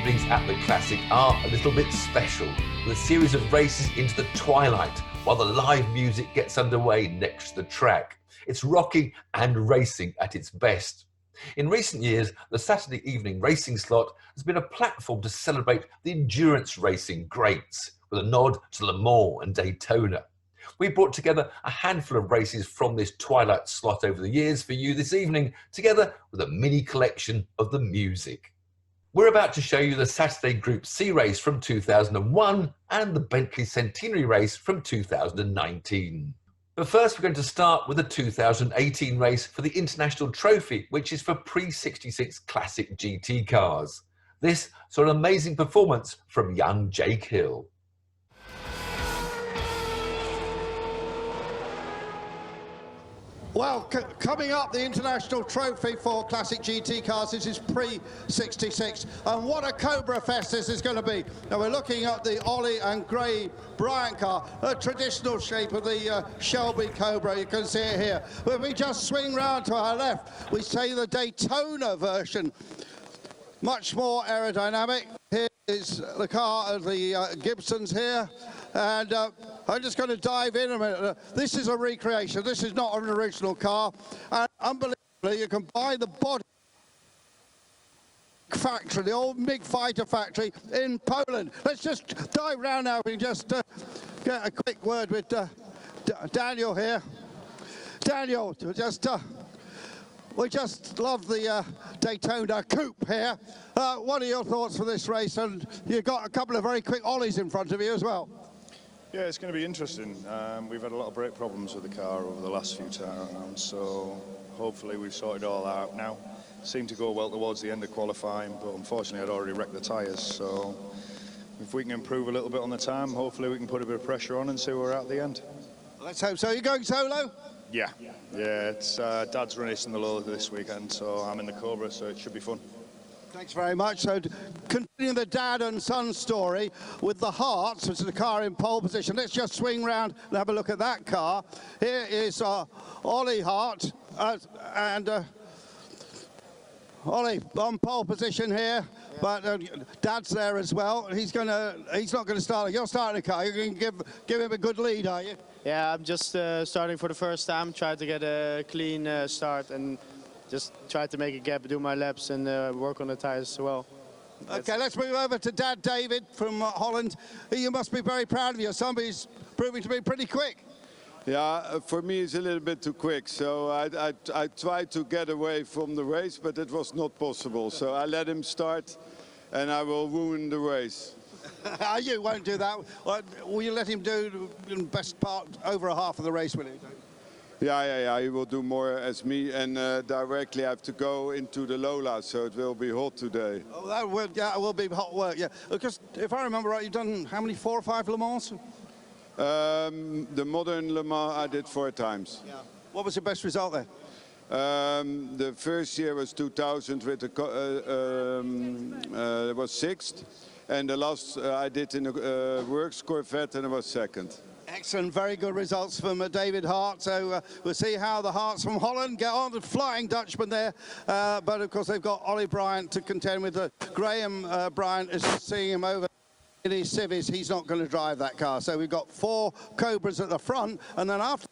evenings at the Classic are a little bit special, with a series of races into the twilight while the live music gets underway next to the track. It's rocking and racing at its best. In recent years, the Saturday evening racing slot has been a platform to celebrate the endurance racing greats, with a nod to Le Mans and Daytona. We brought together a handful of races from this twilight slot over the years for you this evening, together with a mini collection of the music. We're about to show you the Saturday Group C race from 2001 and the Bentley Centenary race from 2019. But first, we're going to start with the 2018 race for the International Trophy, which is for pre-66 Classic GT cars. This saw an amazing performance from young Jake Hill. Well, coming up, the International Trophy for Classic GT cars. This is pre-66, and what a Cobra Fest this is going to be. Now, we're looking at the Ollie and Gray Bryant car, a traditional shape of the Shelby Cobra. You can see it here. When we just swing round to our left, we see the Daytona version. Much more aerodynamic. Here is the car of the Gibsons here. And I'm just going to dive in a minute. This is a recreation. This is not an original car. And unbelievably, you can buy the body factory, the old MiG fighter factory in Poland. Let's just dive round now and just get a quick word with Daniel here. Daniel, we just love the Daytona coupe here. What are your thoughts for this race? And you've got a couple of very quick ollies in front of you as well. Yeah, it's going to be interesting. We've had a lot of brake problems with the car over the last few rounds, so hopefully we've sorted it all out now. Seemed to go well towards the end of qualifying, but unfortunately I'd already wrecked the tyres, so if we can improve a little bit on the time, hopefully we can put a bit of pressure on and see where we're at the end. Let's hope so. You're going solo? Yeah, it's Dad's racing the Lola this weekend, so I'm in the Cobra, so it should be fun. Thanks very much. So continuing the dad and son story with the Hearts, which is the car in pole position. Let's just swing round and have a look at that car. Here is Ollie Hart and Ollie on pole position here, but Dad's there as well. He's not going to start. You're starting the car. You're going to give him a good lead, are you? Yeah, I'm just starting for the first time. Try to get a clean start and just try to make a gap, do my laps, and work on the tires as well. Okay, let's move over to Dad David from Holland. You must be very proud of your son, but he's proving to be pretty quick. Yeah, for me it's a little bit too quick. So I tried to get away from the race, but it was not possible. So I let him start, and I will ruin the race. You won't do that. Will you let him do the best part over a half of the race, will you? Yeah, he will do more as me, and directly I have to go into the Lola, so it will be hot today. Oh, it will be hot work, yeah. Because if I remember right, you've done how many, 4 or 5 Le Mans? The modern Le Mans I did 4 times. Yeah. What was your best result there? The first year was 2000 with it was 6th, and the last I did in a Works Corvette, and it was 2nd. Excellent, very good results from David Hart. So we'll see how the Harts from Holland get on. The Flying Dutchman there. But of course they've got Ollie Bryant to contend with. Graham Bryant is seeing him over in his civvies. He's not going to drive that car. So we've got 4 Cobras at the front. And then after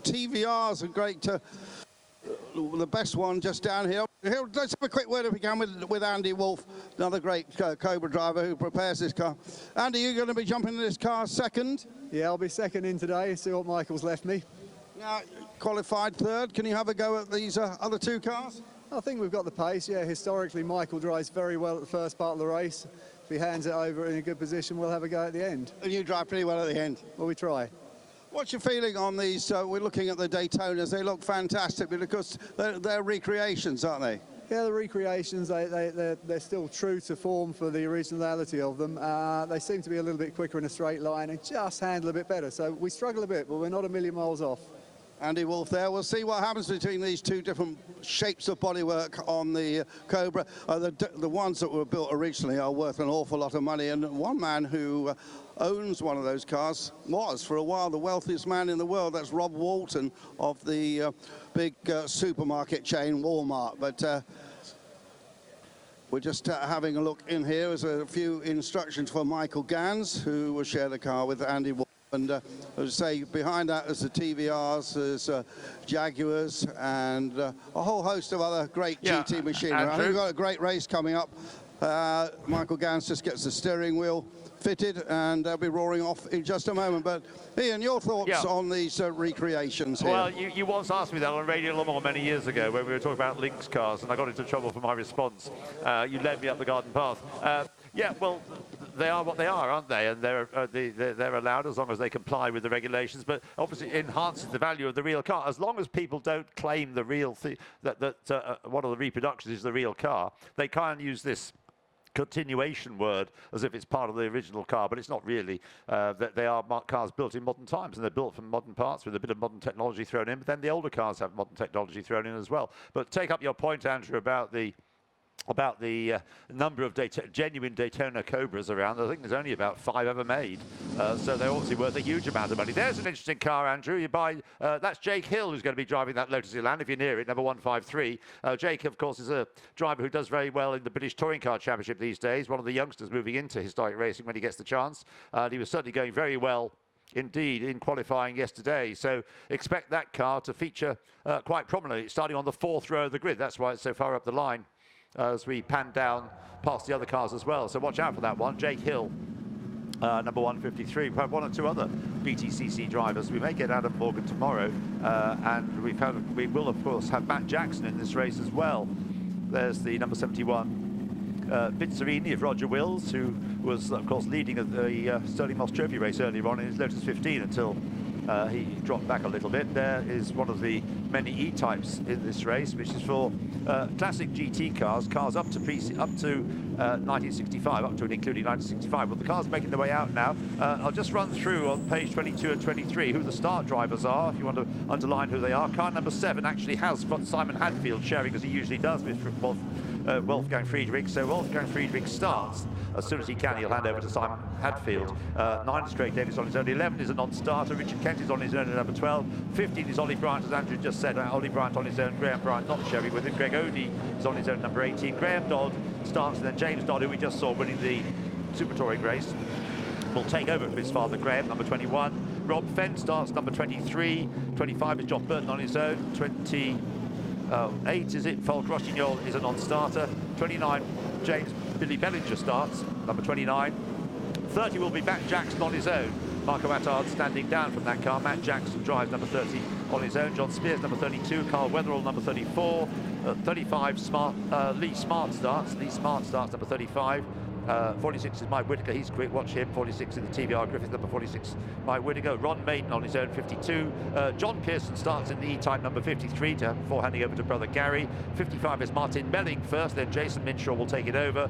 TVR's a great, the best one just down here. Let's have a quick word if we can with Andy Wolf, another great Cobra driver who prepares this car. Andy, you're going to be jumping in this car second? Yeah, I'll be second in today, see what Michael's left me. Now, qualified third, can you have a go at these other 2 cars? I think we've got the pace, yeah. Historically, Michael drives very well at the first part of the race. If he hands it over in a good position, we'll have a go at the end. And you drive pretty well at the end? Well, we try. What's your feeling on these? We're looking at the Daytonas. They look fantastic because they're recreations, aren't they? Yeah, the recreations, they're still true to form for the originality of them. They seem to be a little bit quicker in a straight line and just handle a bit better. So we struggle a bit, but we're not a million miles off. Andy Wolf there. We'll see what happens between these 2 different shapes of bodywork on the Cobra. The ones that were built originally are worth an awful lot of money. And one man who owns one of those cars was, for a while, the wealthiest man in the world. That's Rob Walton of the big supermarket chain Walmart. But We're just having a look in here. There's a few instructions for Michael Gans, who will share the car with Andy Wolff. And as I say, behind that is the TVRs, there's Jaguars, and a whole host of other great GT machinery. I think we've got a great race coming up. Michael Gans just gets the steering wheel fitted, and they'll be roaring off in just a moment. But Ian, your thoughts on these recreations here? Well, you once asked me that on Radio Le Mans many years ago when we were talking about Lynx cars, and I got into trouble for my response. You led me up the garden path. Yeah, well, they are what they are, aren't they? And they're allowed as long as they comply with the regulations. But obviously, it enhances the value of the real car. As long as people don't claim the real that one of the reproductions is the real car, they can't use this continuation word as if it's part of the original car, but it's not really. That they are cars built in modern times, and they're built from modern parts with a bit of modern technology thrown in. But then the older cars have modern technology thrown in as well. But take up your point, Andrew, about the number of genuine Daytona Cobras around. I think there's only about 5 ever made, so they're obviously worth a huge amount of money. There's an interesting car, Andrew. You buy that's Jake Hill, who's going to be driving that Lotus Elan if you're near it, number 153. Jake, of course, is a driver who does very well in the British Touring Car Championship these days, one of the youngsters moving into historic racing when he gets the chance. He was certainly going very well indeed in qualifying yesterday, so expect that car to feature quite prominently, starting on the 4th row of the grid. That's why it's so far up the line as we pan down past the other cars as well. So watch out for that one. Jake Hill, number 153. We have 1 or 2 other BTCC drivers. We may get Adam Morgan tomorrow, and we will, of course, have Matt Jackson in this race as well. There's the number 71, Pizzarini of Roger Wills, who was, of course, leading at the Sterling Moss Trophy race earlier on in his Lotus 15 until he dropped back a little bit. There is one of the many E-types in this race, which is for classic GT cars up to 1965, up to and including 1965. Well, the car's making their way out now. I'll just run through on page 22 and 23 who the start drivers are, if you want to underline who they are. Car number 7 actually has Simon Hadfield sharing, as he usually does, with Wolfgang Friedrich. So Wolfgang Friedrich starts. As soon as he can, he'll hand over to Simon Hadfield. 9 is Craig Davis on his own. 11 is a non-starter. Richard Kent is on his own at number 12. 15 is Ollie Bryant, as Andrew just said. Ollie Bryant on his own. Graham Bryant not sharing with him. Greg Odie is on his own, number 18. Graham Dodd starts, and then James Dodd, who we just saw winning the Super Touring race, will take over from his father, Graham, number 21. Rob Fenn starts, number 23. 25 is John Burton on his own. 28 is it? Falk Rossignol is a non-starter. 29, James Billy Bellinger starts, number 29. 30 will be Matt Jackson on his own. Marco Attard standing down from that car. Matt Jackson drives number 30 on his own. John Spears, number 32. Carl Weatherall, number 34. 35, Lee Smart starts. Lee Smart starts, number 35. 46 is Mike Whittaker, he's quick, watch him. 46 in the TVR Griffith, number 46, Mike Whittaker. Ron Maiden on his own, 52. John Pearson starts in the E-Type, number 53, before handing over to brother Gary. 55 is Martin Melling first, then Jason Minshaw will take it over.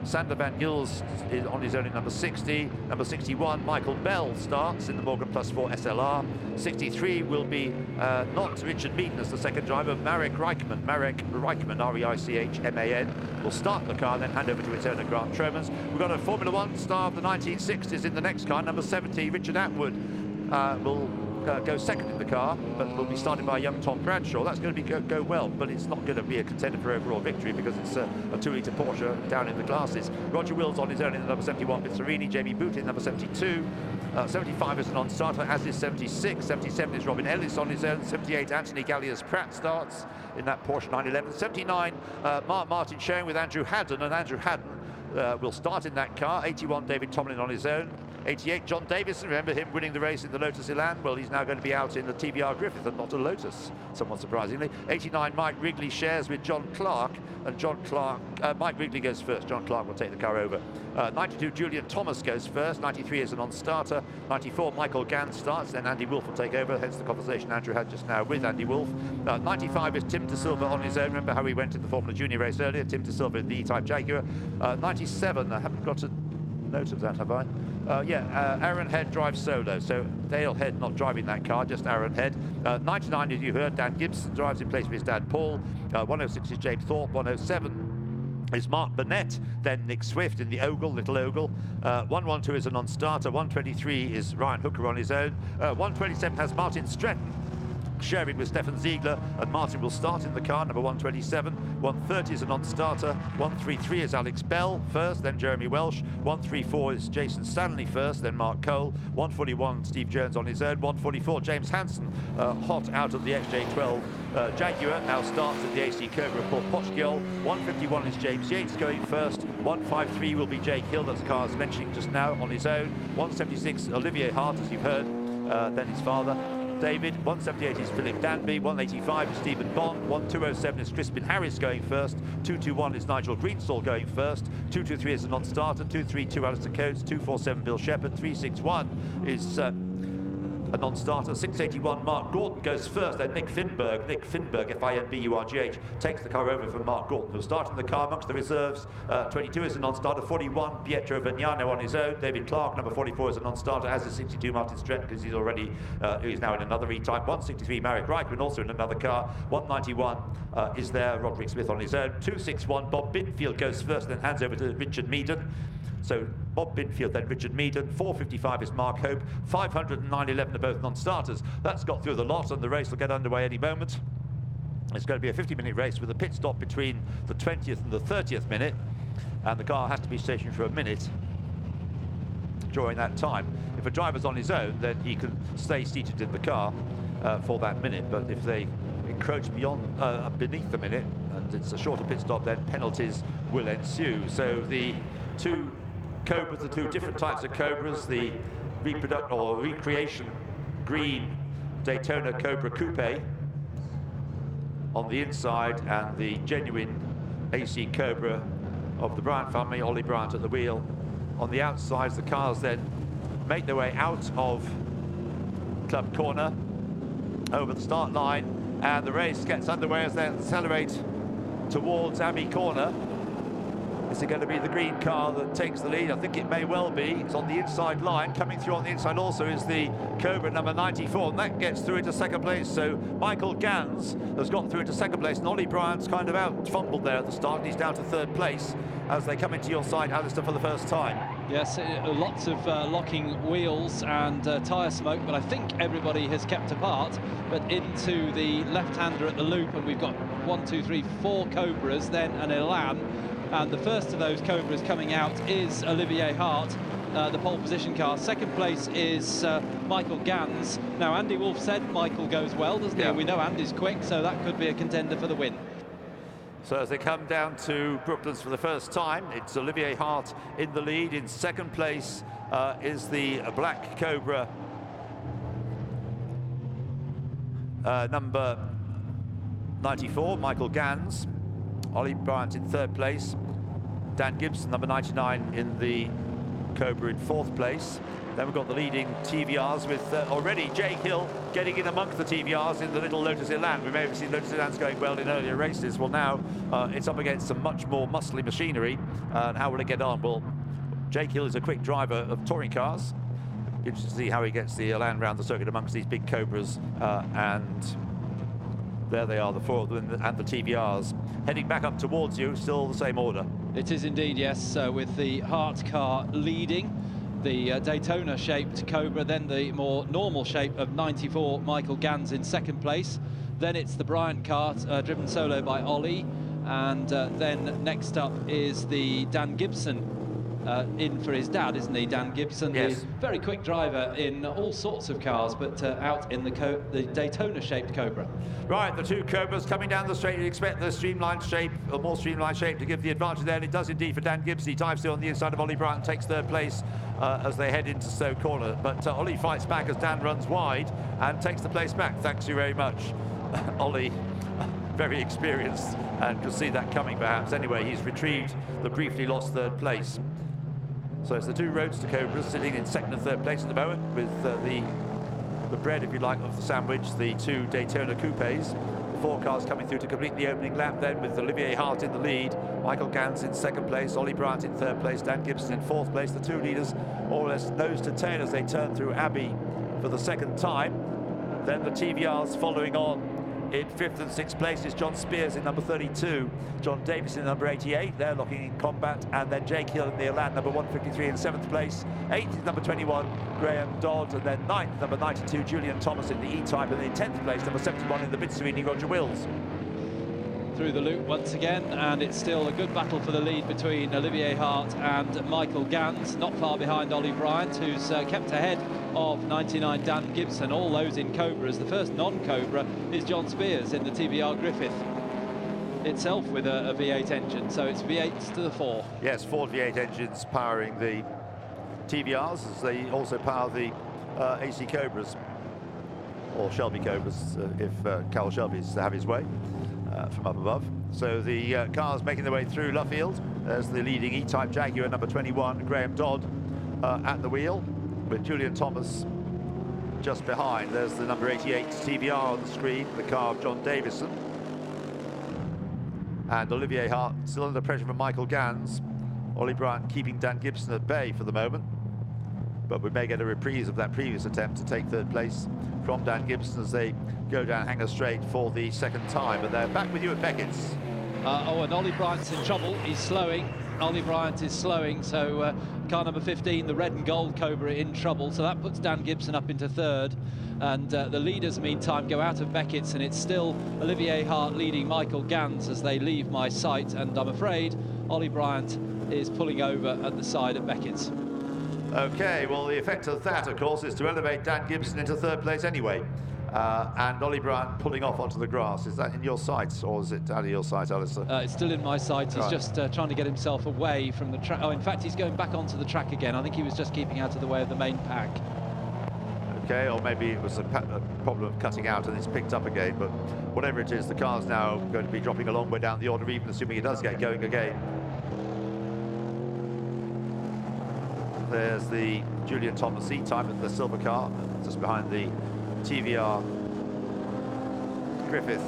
Sander Van Gils is on his own in number 60. Number 61, Michael Bell starts in the Morgan Plus 4 SLR. 63 will be not Richard Meaden as the second driver, Marek Reichman. Marek Reichman, R-E-I-C-H-M-A-N, will start the car and then hand over to its owner, Grant Tromans. We've got a Formula 1 star of the 1960s in the next car, number 70, Richard Atwood, will go second in the car, but will be started by young Tom Bradshaw. That's going to go well, but it's not going to be a contender for overall victory because it's a 2-litre Porsche down in the classes. Roger Wills on his own in the number 71, Pizzarini. Jamie Booth in number 72. 75 is a non-starter, as is 76. 77 is Robin Ellis on his own. 78, Anthony Galliers-Pratt starts in that Porsche 911. 79, Mark Martin sharing with Andrew Haddon, and Andrew Haddon will start in that car. 81, David Tomlin on his own. 88, John Davison, remember him winning the race in the Lotus Elan? Well, he's now going to be out in the TVR Griffith and not a Lotus, somewhat surprisingly. 89, Mike Wrigley shares with John Clark, and Mike Wrigley goes first. John Clark will take the car over. 92, Julian Thomas goes first. 93 is a non-starter. 94, Michael Gans starts, then Andy Wolff will take over, hence the conversation Andrew had just now with Andy Wolff. 95 is Tim De Silva on his own. Remember how he went in the Formula Junior race earlier? Tim De Silva in the E-Type Jaguar. 97, I haven't got a note of that, have I? Aaron Head drives solo, so Dale Head not driving that car, just Aaron Head. 99, as you heard, Dan Gibson drives in place of his dad Paul. 106 is James Thorpe. 107 is Mark Burnett, then Nick Swift in the Ogle, little Ogle. 112 is a non-starter. 123 is Ryan Hooker on his own. 127 has Martin Stretton sharing with Stefan Ziegler, and Martin will start in the car, number 127. 130 is a non-starter. 133 is Alex Bell first, then Jeremy Welsh. 134 is Jason Stanley first, then Mark Cole. 141, Steve Jones on his own. 144, James Hansen, hot out of the XJ12 Jaguar, now starts at the AC Cobra Paul Pochkiol. 151 is James Yates going first. 153 will be Jake Hill, that's the car I was mentioning just now, on his own. 176, Olivier Hart, as you've heard, then his father, David. 178 is Philip Danby. 185 is Stephen Bond. 1207 is Crispin Harris going first. 221 is Nigel Greenstall going first. 223 is a non-starter. 232 Alistair Coates. 247 Bill Shepherd. 361 is a non-starter. 681 Mark Gorton goes first, then Nick Finberg, Finburg, takes the car over from Mark Gorton, who's starting the car amongst the reserves. 22 is a non-starter. 41 Pietro Vignano on his own. David Clark, number 44, is a non-starter, as is 62 Martin Stretton, because he's now in another E-Type. 163 Marek Reichman, also in another car. 191 is there, Roderick Smith on his own. 261 Bob Binfield goes first, then hands over to Richard Meaden. So Bob Binfield, then Richard Meaden. 455 is Mark Hope. 509.11 are both non-starters. That's got through the lot, and the race will get underway any moment. It's going to be a 50-minute race with a pit stop between the 20th and the 30th minute, and the car has to be stationed for a minute during that time. If a driver's on his own, then he can stay seated in the car for that minute, but if they encroach beneath the minute, and it's a shorter pit stop, then penalties will ensue. So the two Cobras, the two different types of Cobras, the recreation green Daytona Cobra Coupe on the inside, and the genuine AC Cobra of the Bryant family, Ollie Bryant at the wheel. On the outsides, the cars then make their way out of Club Corner over the start line, and the race gets underway as they accelerate towards Abbey Corner. Is it going to be the green car that takes the lead? I think it may well be. It's on the inside line. Coming through on the inside also is the Cobra number 94, and that gets through into second place. So Michael Gans has got through into second place, and Ollie Bryant's kind of out fumbled there at the start, and he's down to third place as they come into your side, Alistair, for the first time. Yes, lots of locking wheels and tyre smoke, but I think everybody has kept apart. But into the left-hander at the loop, and we've got 1, 2, 3, 4 Cobras, then an Elan. And the first of those Cobras coming out is Olivier Hart, the pole position car. Second place is Michael Gans. Now, Andy Wolf said Michael goes well, doesn't he? We know Andy's quick, so that could be a contender for the win. So as they come down to Brooklands for the first time, it's Olivier Hart in the lead. In second place is the Black Cobra number 94, Michael Gans. Ollie Bryant in third place. Dan Gibson, number 99, in the Cobra in fourth place. Then we've got the leading TVRs with already Jake Hill getting in amongst the TVRs in the little Lotus Elan. We may have seen Lotus Elans going well in earlier races. Well, now it's up against some much more muscly machinery. And how will it get on? Well, Jake Hill is a quick driver of touring cars. Interesting to see how he gets the Elan round the circuit amongst these big Cobras. And there they are, the four of them and the TVRs. Heading back up towards you, still the same order. It is indeed, yes, with the Hart car leading. The Daytona-shaped Cobra, then the more normal shape of 94, Michael Gans in second place. Then it's the Bryant car, driven solo by Ollie. And then next up is the Dan Gibson, in for his dad, isn't he, Dan Gibson? Yes. The very quick driver in all sorts of cars, but out in the Daytona-shaped Cobra. Right, the two Cobras coming down the straight. You expect the streamlined shape, a more streamlined shape, to give the advantage there, and it does indeed for Dan Gibson. He dives through on the inside of Ollie Bryant, takes third place as they head into Stowe Corner. But Ollie fights back as Dan runs wide and takes the place back. Thanks you very much, Ollie. Very experienced, and could see that coming perhaps. Anyway, he's retrieved the briefly lost third place. So it's the two Roadster Cobras sitting in second and third place at the moment, with the bread, if you like, of the sandwich, the two Daytona Coupes. The four cars coming through to complete the opening lap then, with Olivier Hart in the lead, Michael Gans in second place, Ollie Bryant in third place, Dan Gibson in fourth place. The two leaders more or less nose to tail as they turn through Abbey for the second time. Then the TVRs following on In 5th and 6th place is John Spears in number 32, John Davis in number 88. They're locking in combat, and then Jake Hill in the Elan, number 153 in 7th place. 8th is number 21, Graham Dodd, and then 9th, number 92, Julian Thomas in the E-Type, and in 10th place, number 71 in the Mitsubishi, Roger Wills. Through the loop once again, and it's still a good battle for the lead between Olivier Hart and Michael Gans, not far behind Ollie Bryant, who's kept ahead of 99 Dan Gibson, all those in Cobras. The first non-Cobra is John Spears in the TVR Griffith itself with a V8 engine, so it's V8s to the fore. Yes, Ford V8 engines powering the TVRs, as they also power the AC Cobras, or Shelby Cobras, if Carroll Shelby's to have his way. From up above. So the cars making their way through Luffield. There's the leading E-Type Jaguar, number 21, Graham Dodd, at the wheel, with Julian Thomas just behind. There's the number 88 TVR on the screen, the car of John Davison. And Olivier Hart still under pressure from Michael Gans. Ollie Bryant keeping Dan Gibson at bay for the moment. But we may get a reprise of that previous attempt to take 3rd place from Dan Gibson as they go down Hanger Straight for the 2nd time. But they're back with you at Beckett's. And Ollie Bryant's in trouble. He's slowing. Ollie Bryant is slowing, so car number 15, the red and gold Cobra, in trouble. So that puts Dan Gibson up into 3rd. And the leaders, meantime, go out of Beckett's, and it's still Olivier Hart leading Michael Gans as they leave my sight. And I'm afraid Ollie Bryant is pulling over at the side of Beckett's. Okay, well, the effect of that, of course, is to elevate Dan Gibson into 3rd place anyway. And Ollie Bryant pulling off onto the grass. Is that in your sights, or is it out of your sight, Alistair? It's still in my sight. He's just trying to get himself away from the track. Oh, in fact, he's going back onto the track again. I think he was just keeping out of the way of the main pack. Okay, or maybe it was a problem of cutting out and it's picked up again. But whatever it is, the car's now going to be dropping a long way down the order, even assuming it does get going again. There's the Julian Thomas E-Type at the silver car, just behind the TVR Griffith.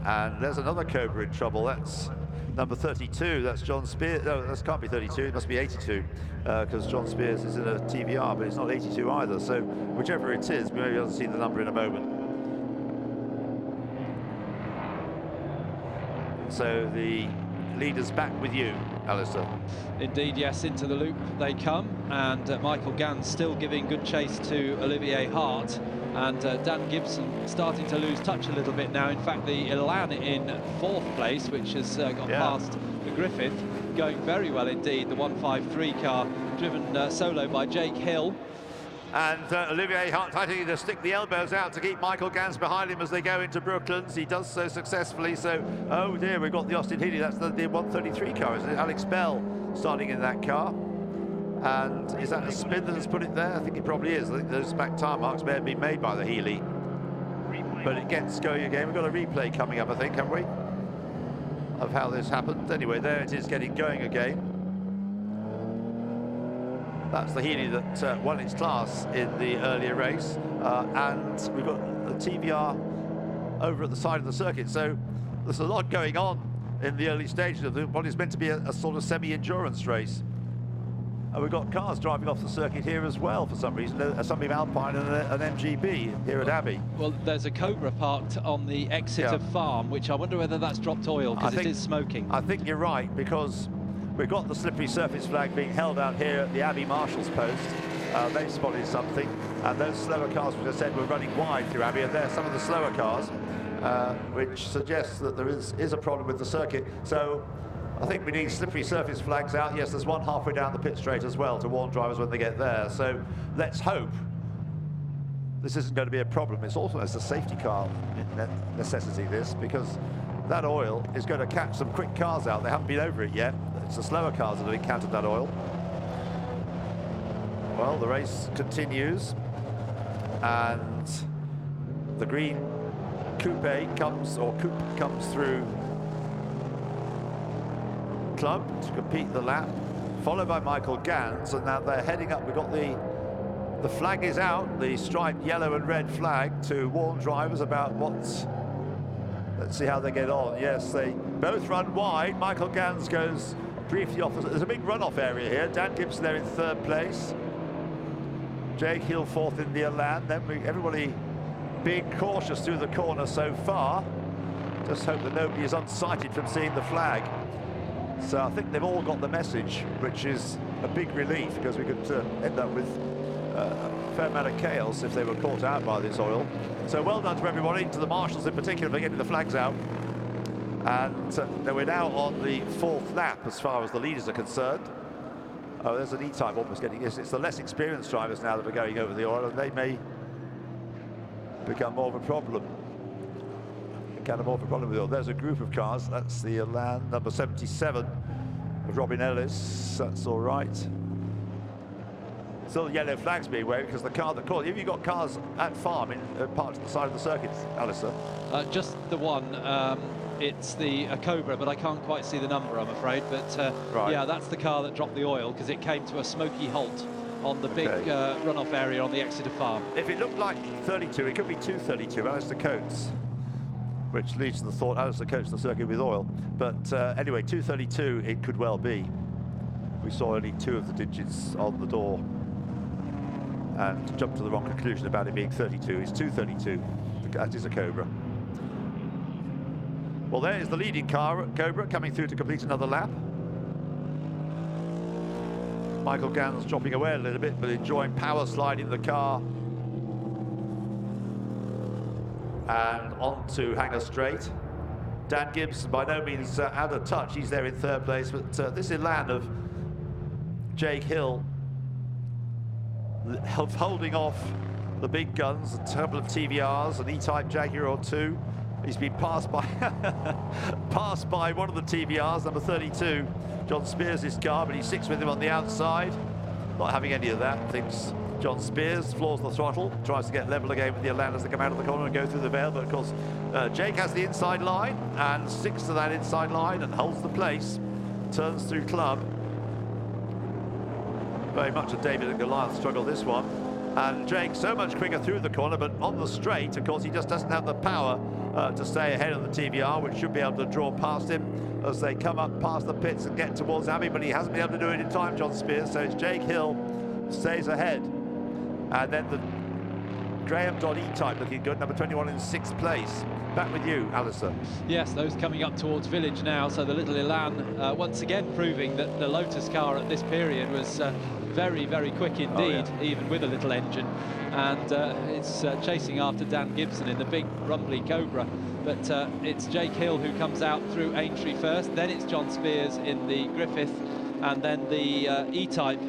And there's another Cobra in trouble. That's number 32. That's John Spears. No, that can't be 32. It must be 82, because John Spears is in a TVR, but it's not 82 either. So whichever it is, we may be able to see the number in a moment. So the leaders back with you, Alistair. Indeed, yes, into the loop they come, and Michael Gans still giving good chase to Olivier Hart, and Dan Gibson starting to lose touch a little bit now. In fact, the Elan in 4th place, which has got past the Griffith, going very well indeed. The 153 car driven solo by Jake Hill. And Olivier Hart trying to stick the elbows out to keep Michael Gans behind him as they go into Brooklands. He does so successfully. So, oh dear, we've got the Austin Healey. That's the 133 car, isn't it? Alex Bell starting in that car. And is that a spin that has put it there? I think it probably is. I think those back tyre marks may have been made by the Healey. But it gets going again. We've got a replay coming up, I think, haven't we? Of how this happened. Anyway, there it is, getting going again. That's the Healey that won its class in the earlier race. And we've got the TVR over at the side of the circuit. So there's a lot going on in the early stages of what is meant to be a sort of semi-endurance race. And we've got cars driving off the circuit here as well for some reason. A Sunbeam Alpine and an MGB here at Abbey. Well, there's a Cobra parked on the exit of Farm, which I wonder whether that's dropped oil, because it is smoking. I think you're right, because we've got the slippery surface flag being held out here at the Abbey Marshal's post. They've spotted something, and those slower cars, which I said, were running wide through Abbey, and they're some of the slower cars, which suggests that there is a problem with the circuit. So I think we need slippery surface flags out. Yes, there's one halfway down the pit straight as well to warn drivers when they get there. So let's hope this isn't going to be a problem. It's also a safety car necessity, this, because that oil is going to catch some quick cars out. They haven't been over it yet. It's the slower cars that have encountered that oil. Well, the race continues, and the green coupe comes through Club to compete the lap, followed by Michael Gans, and now they're heading up. We've got the flag is out, the striped yellow and red flag, to warn drivers about what's. Let's see how they get on. Yes, they both run wide. Michael Gans goes briefly off. There's a big runoff area here. Dan Gibson there in 3rd place. Jake Hill 4th in the Elan. Then everybody being cautious through the corner so far. Just hope that nobody is unsighted from seeing the flag. So I think they've all got the message, which is a big relief, because we could end up with a fair amount of chaos if they were caught out by this oil. So well done to everybody, to the marshals in particular, for getting the flags out. And we're now on the 4th lap as far as the leaders are concerned. Oh, there's an E-type almost getting this. It's the less experienced drivers now that are going over the oil, and they may become more of a problem. With the oil. There's a group of cars. That's the Elan number 77 of Robin Ellis. That's all right. Still yellow flags being waved because the car that caught. Have you got cars at farm in parked to the side of the circuit, Alistair? Just the one. It's the Cobra, but I can't quite see the number, I'm afraid. But right. Yeah, that's the car that dropped the oil because it came to a smoky halt on the big runoff area on the Exeter farm. If it looked like 32, it could be 232. Alistair Coates, which leads to the thought Alistair Coates the circuit with oil. But anyway, 232 it could well be. We saw only 2 of the digits on the door and jumped to the wrong conclusion about it being 32. It's 232. That is a Cobra. Well, there is the leading car, Cobra, coming through to complete another lap. Michael Gans dropping away a little bit, but enjoying power sliding the car. And on to Hanger Straight. Dan Gibbs by no means out of touch. He's there in 3rd place, but this Elan of Jake Hill holding off the big guns, a couple of TVRs, an E-type Jaguar or 2. He's been passed by one of the TVRs, number 32, John Spears' car, but he sticks with him on the outside. Not having any of that, thinks John Spears, floors the throttle, tries to get level again with the Elan as they come out of the corner and go through the veil, but of course Jake has the inside line and sticks to that inside line and holds the place, turns through club. Very much a David and Goliath struggle, this one. And Jake so much quicker through the corner, but on the straight, of course, he just doesn't have the power to stay ahead of the TVR, which should be able to draw past him as they come up past the pits and get towards Abbey, but he hasn't been able to do it in time, John Spears, so it's Jake Hill stays ahead. And then the Graham Dodd E-type looking good, number 21 in 6th place. Back with you, Alistair. Yes, those coming up towards Village now, so the little Elan once again proving that the Lotus car at this period was very, very quick indeed, even with a little engine. And it's chasing after Dan Gibson in the big rumbly Cobra. But it's Jake Hill who comes out through Aintree first, then it's John Spears in the Griffith, and then the E-type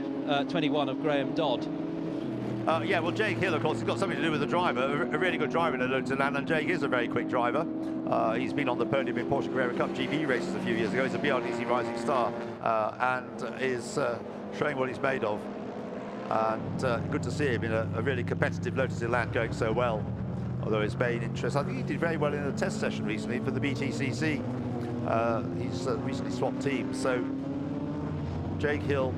21 of Graham Dodd. Yeah, well, Jake Hill, of course, has got something to do with the driver. A really good driver in a Lotus Elan, and Jake is a very quick driver. He's been on the podium in Porsche Carrera Cup GB races a few years ago. He's a BRDC Rising Star and is showing what he's made of. And good to see him in a really competitive Lotus Elan going so well. Although his main interest, I think he did very well in a test session recently for the BTCC. He's recently swapped teams, so Jake Hill,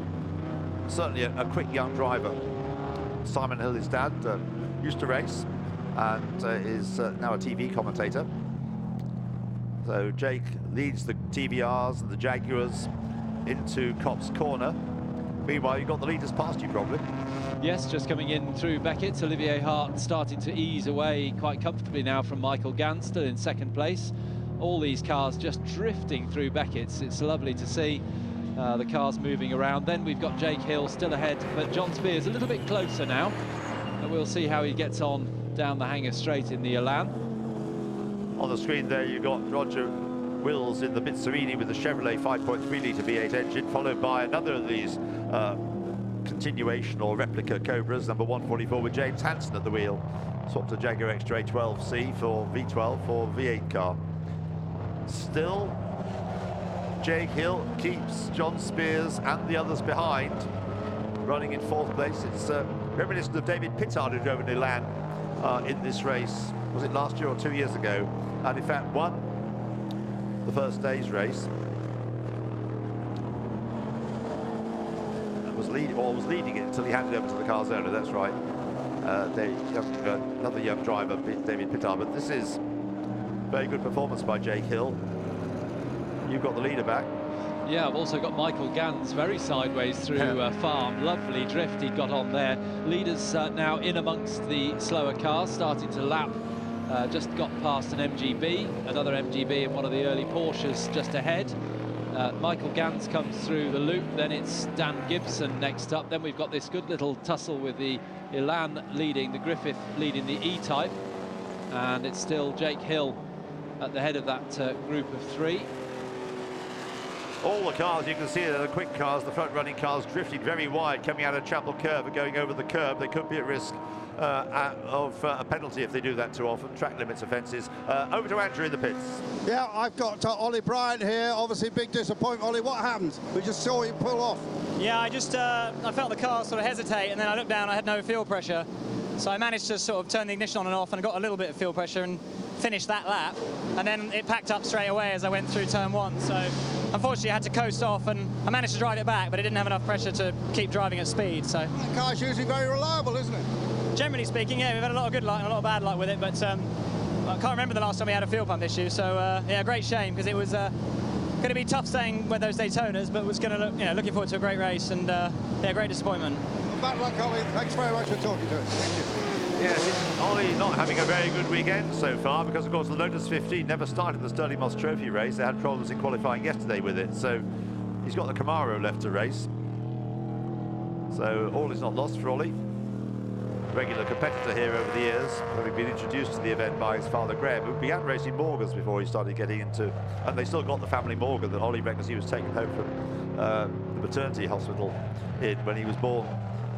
certainly a quick young driver. Simon Hill, his dad, used to race and is now a TV commentator. So Jake leads the TVRs and the Jaguars into Copse Corner. Meanwhile, you've got the leaders past you, probably. Yes, just coming in through Beckett. Olivier Hart starting to ease away quite comfortably now from Michael Gans, still in 2nd place. All these cars just drifting through Beckett's. It's lovely to see. The cars moving around. Then we've got Jake Hill still ahead, but John Spears a little bit closer now. And we'll see how he gets on down the Hanger Straight in the Elan. On the screen there, you've got Roger Wills in the Mitsubishi with the Chevrolet 5.3-litre V8 engine, followed by another of these continuation or replica Cobras, number 144, with James Hansen at the wheel. Swapped a Jaguar Extra 12C for V12 for V8 car. Still, Jake Hill keeps John Spears and the others behind, running in 4th place. It's reminiscent of David Pittard, who drove an Elan in this race. Was it last year or 2 years ago? And in fact won the first day's race. And was leading it until he handed over to the car's owner. That's right. Another young driver, David Pittard. But this is very good performance by Jake Hill. You've got the leader back. Yeah, I've also got Michael Gans very sideways through farm. Lovely drift he got on there. Leaders now in amongst the slower cars, starting to lap just got past an MGB, another MGB in one of the early Porsches just ahead. Michael Gans comes through the loop, then it's Dan Gibson next up. Then we've got this good little tussle with the Elan leading, the Griffith leading the E-Type. And it's still Jake Hill at the head of that group of three. All the cars, you can see the quick cars, the front-running cars drifting very wide, coming out of Chapel Curve and going over the curb. They could be at risk of a penalty if they do that too often, track limits offences. Over to Andrew in the pits. Yeah, I've got Ollie Bryant here. Obviously, big disappointment. Ollie, what happened? We just saw you pull off. Yeah, I felt the car sort of hesitate, and then I looked down, I had no fuel pressure. So I managed to sort of turn the ignition on and off, and I got a little bit of fuel pressure and finished that lap. And then it packed up straight away as I went through turn one. So unfortunately, I had to coast off, and I managed to drive it back, but it didn't have enough pressure to keep driving at speed. So The car's usually very reliable, isn't it? generally speaking, yeah, we've had a lot of good luck and a lot of bad luck with it, but I can't remember the last time we had a fuel pump issue. So yeah, great shame, because it was going to be tough staying with those Daytonas, but was going to look, looking forward to a great race, and yeah, great disappointment. Bad luck, Ollie. Thanks very much for talking to us. Thank you. Yes, Ollie not having a very good weekend so far, because of course the Lotus 15 never started the Stirling Moss Trophy race. They had problems in qualifying yesterday with it, so he's got the Camaro left to race. So all is not lost for Ollie. Regular competitor here over the years, having been introduced to the event by his father Graham, who began racing Morgans before he started getting into, and they still got the family Morgan that Ollie reckons he was taken home from the maternity hospital in when he was born.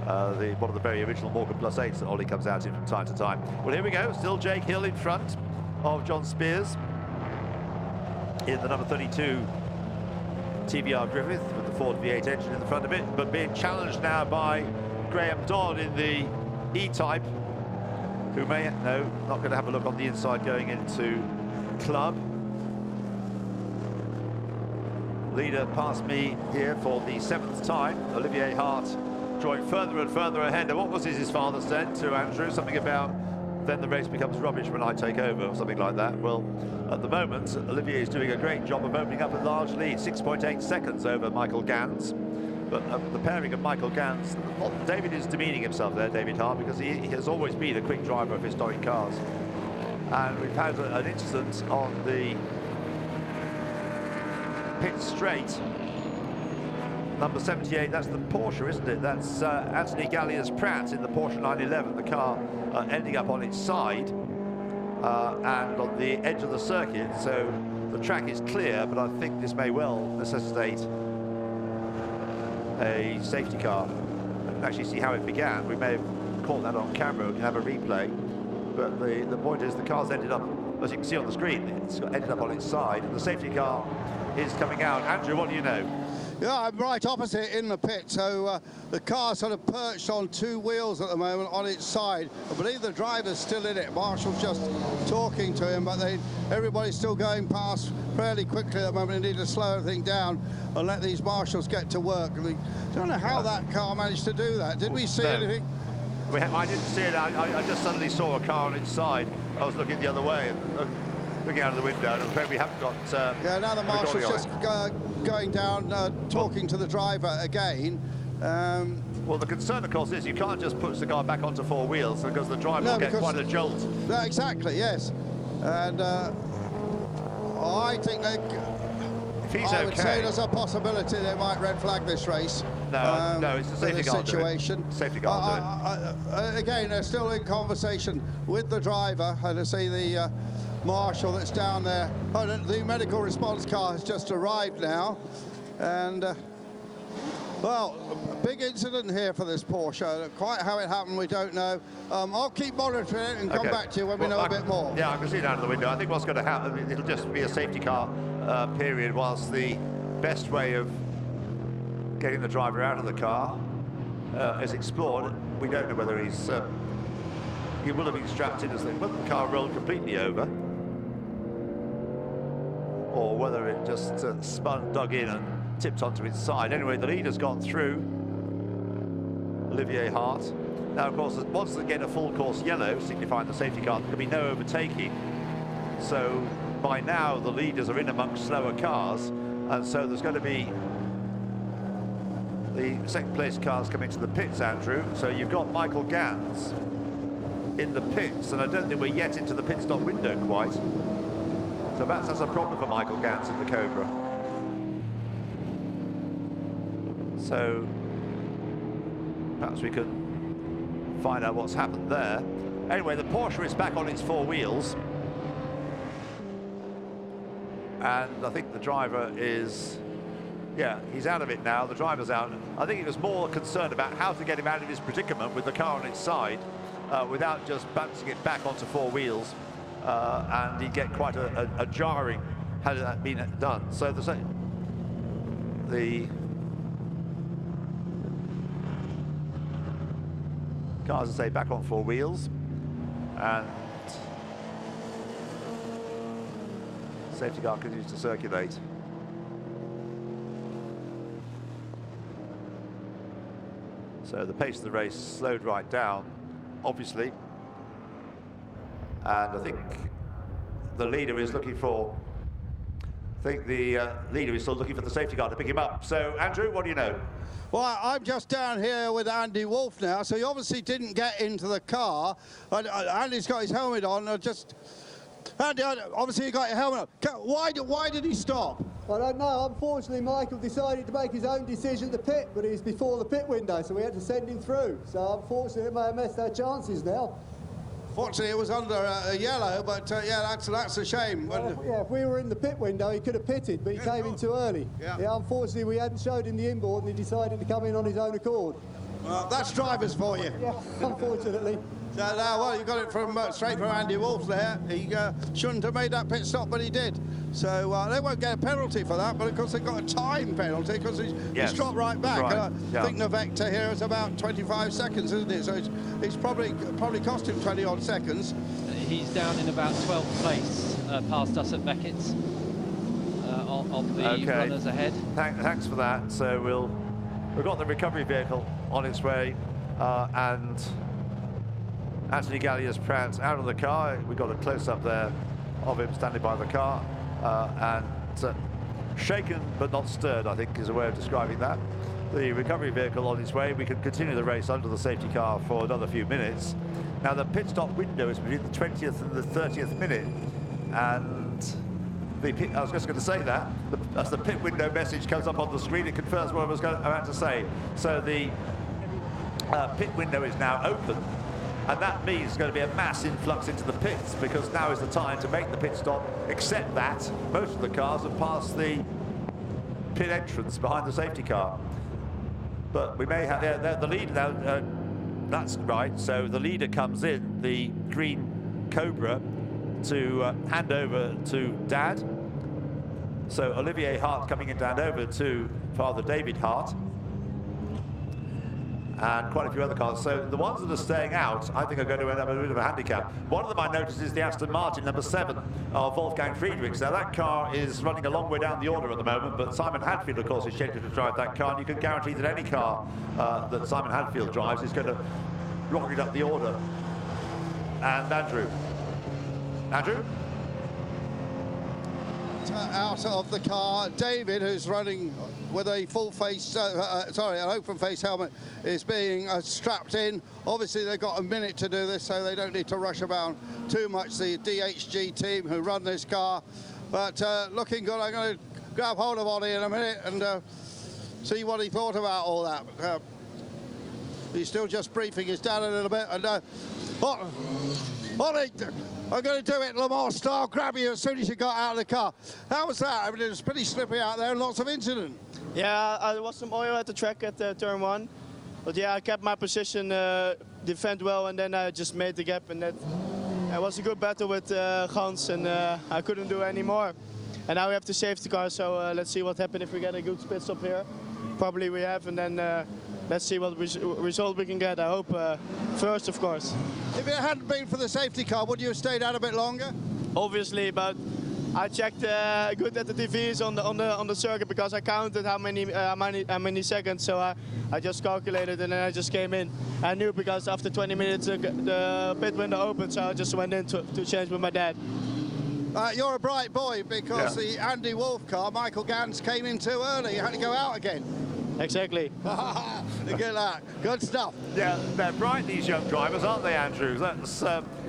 One of the very original Morgan Plus 8s that Ollie comes out in from time to time. Well, here we go, still Jake Hill in front of John Spears in the number 32 TVR Griffith with the Ford V8 engine in the front of it, but being challenged now by Graham Dodd in the E-Type, who may, no, not going to have a look on the inside going into club. Leader past me here for the 7th time, Olivier Hart, drawing further and further ahead. And what was his father said to Andrew? Something about then the race becomes rubbish when I take over, or something like that. Well, at the moment, Olivier is doing a great job of opening up a large lead, 6.8 seconds over Michael Gans. But the pairing of Michael Gans, David is demeaning himself there, David Hart, because he has always been a quick driver of historic cars. And we've had an incident on the pit straight. Number 78, that's the Porsche, isn't it? That's Anthony Galliers Pratt in the Porsche 911, the car ending up on its side and on the edge of the circuit. So the track is clear, but I think this may well necessitate a safety car. You can actually see how it began. We may have caught that on camera, we can have a replay. But the point is the car's ended up, as you can see on the screen, it's ended up on its side, and the safety car is coming out. Andrew, what do you know? Yeah, I'm right opposite in the pit, so the car's sort of perched on two wheels at the moment on its side. I believe the driver's still in it. Marshall's just talking to him, but everybody's still going past fairly quickly at the moment. They need to slow everything down and let these marshals get to work. I don't know how that car managed to do that. Did we see anything? I didn't see it. I just suddenly saw a car on its side. I was looking the other way, looking out of the window, and I'm afraid we haven't got... yeah, now the marshal's just going down, talking to the driver again. Well, the concern, of course, is you can't just put the car back onto four wheels, because the driver will get quite a jolt. No, exactly, yes. And I think that... I would say there's a possibility they might red flag this race. No, it's a safety car situation. Safety car again, they're still in conversation with the driver. And I see the marshal that's down there. Oh, the medical response car has just arrived now. And, well, a big incident here for this Porsche. Quite how it happened, we don't know. I'll keep monitoring it and come back to you when we know a bit more. Yeah, I can see it out of the window. I think what's going to happen, it'll just be a safety car period, whilst the best way of getting the driver out of the car is explored. We don't know whether he will have been strapped in as whether the car rolled completely over, or whether it just spun, dug in and tipped onto its side. Anyway, the leader's gone through, Olivier Hart. Now, of course, once they get a full course yellow, signifying the safety car, there can be no overtaking. So by now, the leaders are in amongst slower cars, and so there's going to be the second place cars coming to the pits, Andrew. So you've got Michael Gans in the pits, and I don't think we're yet into the pit stop window quite. So perhaps that's a problem for Michael Gans in the Cobra. So perhaps we can find out what's happened there. Anyway, the Porsche is back on its four wheels. And I think the driver is, yeah, he's out of it now. The driver's out. I think he was more concerned about how to get him out of his predicament with the car on its side without just bouncing it back onto four wheels. And he'd get quite a jarring had that been done. So the cars, as I say, back on four wheels, and safety car continues to circulate. So the pace of the race slowed right down, obviously, and I think the leader is looking for. I think the leader is still looking for the safety car to pick him up. So, Andrew, what do you know? Well, I'm just down here with Andy Wolf now, so he obviously didn't get into the car. Andy's got his helmet on. Andy, obviously you got your helmet on. Why did he stop? I don't know. Unfortunately, Michael decided to make his own decision to pit, but he was before the pit window, so we had to send him through. So unfortunately, it may have messed our chances now. Fortunately, it was under a yellow, but yeah, that's a shame. Yeah, if we were in the pit window, he could have pitted, but he came in too early. Yeah, unfortunately, we hadn't showed him the inboard, and he decided to come in on his own accord. Well, that's drivers for you. Yeah, unfortunately. So now, well, you got it from straight from Andy Wolf there. He shouldn't have made that pit stop, but he did. So they won't get a penalty for that, but of course they've got a time penalty because he's dropped right back. Right. And I think the vector here is about 25 seconds, isn't it? So it's probably cost him 20 odd seconds. He's down in about 12th place, past us at Beckett's, on the runners ahead. Thanks for that. So we've got the recovery vehicle on its way, and Anthony Galliers-Pratt out of the car. We got a close-up there of him standing by the car, and shaken but not stirred, I think, is a way of describing that. The recovery vehicle on its way. We can continue the race under the safety car for another few minutes. Now, the pit stop window is between the 20th and the 30th minute, and I was just going to say that as the pit window message comes up on the screen, it confirms what I was about to say. So the pit window is now open, and that means there's going to be a mass influx into the pits, because now is the time to make the pit stop, except that most of the cars have passed the pit entrance behind the safety car. But we may have the leader now. That's right. So the leader comes in, the green Cobra, to hand over to Dad. So Olivier Hart coming in to hand over to Father David Hart. And quite a few other cars. So the ones that are staying out, I think, are going to end up a bit of a handicap. One of them I noticed is the Aston Martin, number 7, of Wolfgang Friedrichs. Now, that car is running a long way down the order at the moment, but Simon Hadfield, of course, is scheduled to drive that car, and you can guarantee that any car that Simon Hadfield drives is going to rocket up the order. And Andrew? Out of the car, David, who's running with a full face, an open face helmet, is being strapped in. Obviously, they've got a minute to do this, so they don't need to rush about too much. The DHG team who run this car, but looking good. I'm going to grab hold of Ollie in a minute and see what he thought about all that. He's still just briefing his dad a little bit, and Ollie, I'm going to do it Le Mans style, grab you as soon as you got out of the car. How was that? I mean, it was pretty slippy out there and lots of incident. Yeah, there was some oil at the track at turn 1. But yeah, I kept my position, defend well, and then I just made the gap. And that it was a good battle with Gans, and I couldn't do any more. And now we have the safety car, so let's see what happens if we get a good pit stop here. Probably we have, and then let's see what result we can get. I hope first, of course. If it hadn't been for the safety car, would you have stayed out a bit longer? Obviously, but I checked good at the TVs on the circuit, because I counted how many seconds. So I just calculated, and then I just came in. I knew, because after 20 minutes the pit window opened, so I just went in to change with my dad. You're a bright boy, because the Andy Wolf car, Michael Gans, came in too early. You had to go out again. Exactly. Good luck. Good stuff. Yeah, they're bright, these young drivers, aren't they, Andrew? That's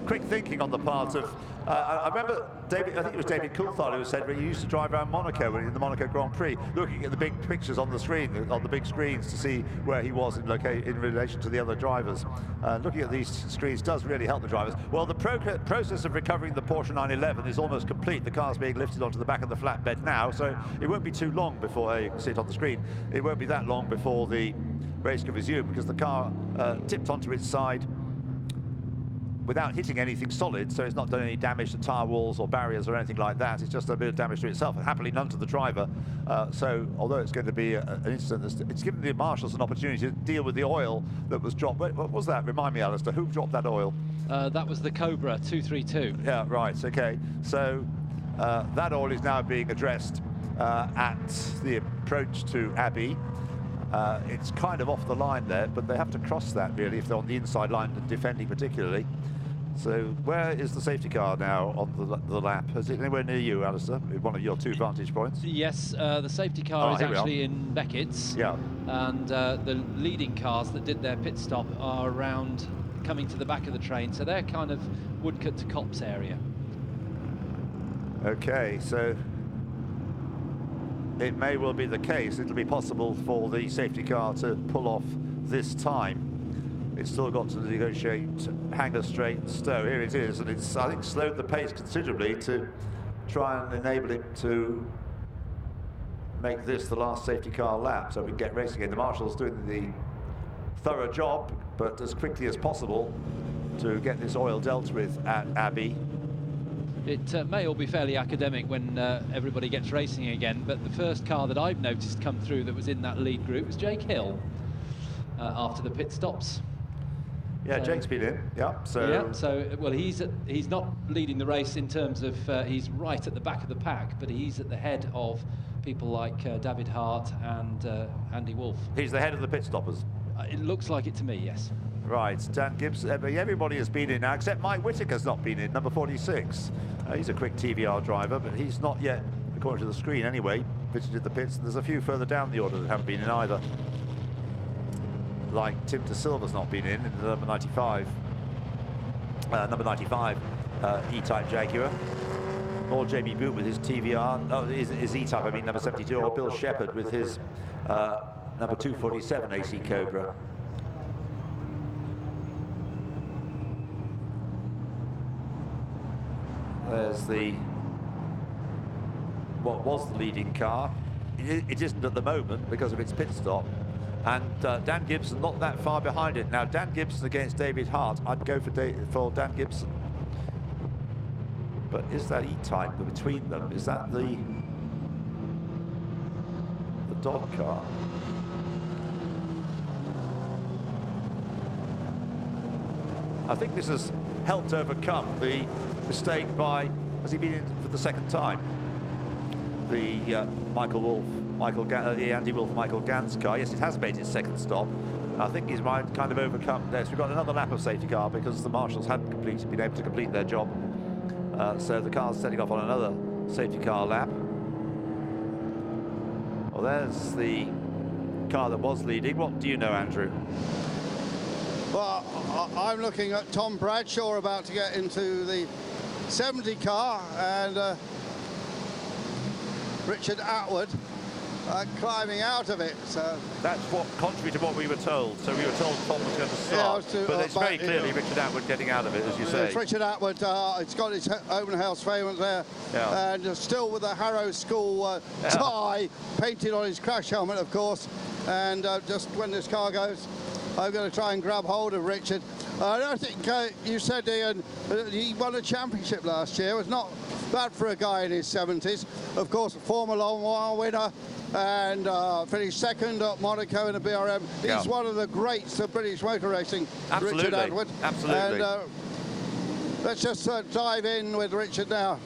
quick thinking on the part of... I remember David, I think it was David Coulthard who said when he used to drive around Monaco in the Monaco Grand Prix, looking at the big pictures on the screen, on the big screens, to see where he was in relation to the other drivers. Looking at these screens does really help the drivers. Well, the process of recovering the Porsche 911 is almost complete. The car's being lifted onto the back of the flatbed now, so it won't be too long before you can see it on the screen. It won't be that long before the race can resume, because the car tipped onto its side without hitting anything solid, so it's not done any damage to tyre walls or barriers or anything like that. It's just a bit of damage to itself, and happily none to the driver. So although it's going to be an incident, it's given the marshals an opportunity to deal with the oil that was dropped. What was that? Remind me, Alistair, who dropped that oil? That was the Cobra 232. Yeah, right, okay. So that oil is now being addressed at the approach to Abbey. It's kind of off the line there, but they have to cross that really if they're on the inside line and defending particularly. So where is the safety car now on the lap? Is it anywhere near you, Alistair, one of your 2 vantage points? Yes, the safety car is actually in Beckett's. Yeah. And the leading cars that did their pit stop are around coming to the back of the train, so they're kind of Woodcote to Copse area. Okay, so it may well be the case. It'll be possible for the safety car to pull off this time. It's still got to negotiate hanger straight and stow. Here it is, and it's, I think, slowed the pace considerably to try and enable it to make this the last safety car lap, so we can get racing again. The marshal's doing the thorough job, but as quickly as possible to get this oil dealt with at Abbey. It may all be fairly academic when everybody gets racing again, but the first car that I've noticed come through that was in that lead group was Jake Hill after the pit stops. Yeah, Jake's been in. Yeah. So. Yeah. So well, he's not leading the race in terms of he's right at the back of the pack, but he's at the head of people like David Hart and Andy Wolff. He's the head of the pit stoppers. It looks like it to me, yes. Right, Dan Gibbs. Everybody has been in now, except Mike Whittaker's not been in, number 46. He's a quick TVR driver, but he's not yet, according to the screen anyway, visited the pits. There's a few further down the order that haven't been in either. Like Tim De Silva's not been in the number 95. Number 95, E-Type Jaguar. Or Jamie Boot with his TVR, his E-Type, I mean, number 72, or Bill Shepherd with his number 247 AC Cobra. There's what was the leading car. It isn't at the moment because of its pit stop. And Dan Gibson not that far behind it. Now, Dan Gibson against David Hart. I'd go for Dan Gibson. But is that E-Type between them? Is that the dog car? I think this has helped overcome the mistake by, has he been in for the second time? The Andy Wolff, Michael Gans car. Yes, it has made its second stop. I think he's kind of overcome this. We've got another lap of safety car because the marshals hadn't been able to complete their job. So the car's setting off on another safety car lap. Well, there's the car that was leading. What do you know, Andrew? Well, I'm looking at Tom Bradshaw about to get into the 70 car, and Richard Atwood climbing out of it. So that's what, contrary to what we were told. So we were told Tom was going to start, but it's very clearly Richard Atwood getting out of it, as you say. It's Richard Atwood. It's got his open house favourite there, and still with the Harrow School tie painted on his crash helmet, of course. And just when this car goes, I'm going to try and grab hold of Richard. I think you said, Ian, he won a championship last year. It was not bad for a guy in his 70s. Of course, Formula 1 winner, and finished second at Monaco in the BRM. He's one of the greats of British motor racing, Richard Atwood. Absolutely. And let's just dive in with Richard now.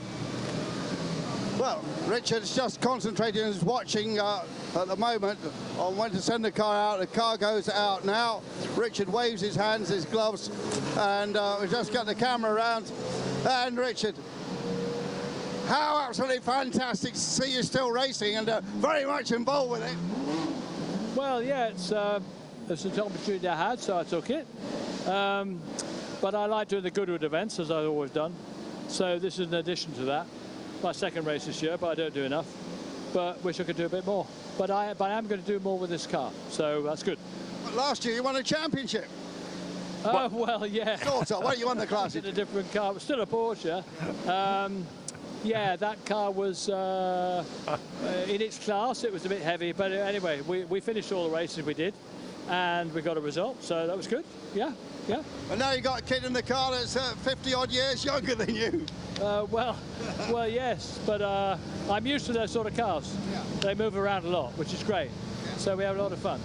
Well, Richard's just concentrating and is watching at the moment on when to send the car out. The car goes out now. Richard waves his hands, his gloves, and we just got the camera around. And Richard, how absolutely fantastic to see you still racing and very much involved with it. Well, yeah, it's an opportunity I had, so I took it. But I like doing the Goodwood events, as I've always done. So this is an addition to that. My second race this year, but I don't do enough. But wish I could do a bit more. But I am going to do more with this car, so that's good. But last year you won a championship. Well, yeah. Sort of. Well, you won the classic. In a different car, but still a Porsche. Yeah, that car was in its class. It was a bit heavy, but anyway, we finished all the races we did, and we got a result, so that was good. Yeah. And now you got a kid in the car that's 50 odd years younger than you. Well, yes, but I'm used to those sort of cars. Yeah. They move around a lot, which is great. Yeah. So we have a lot of fun.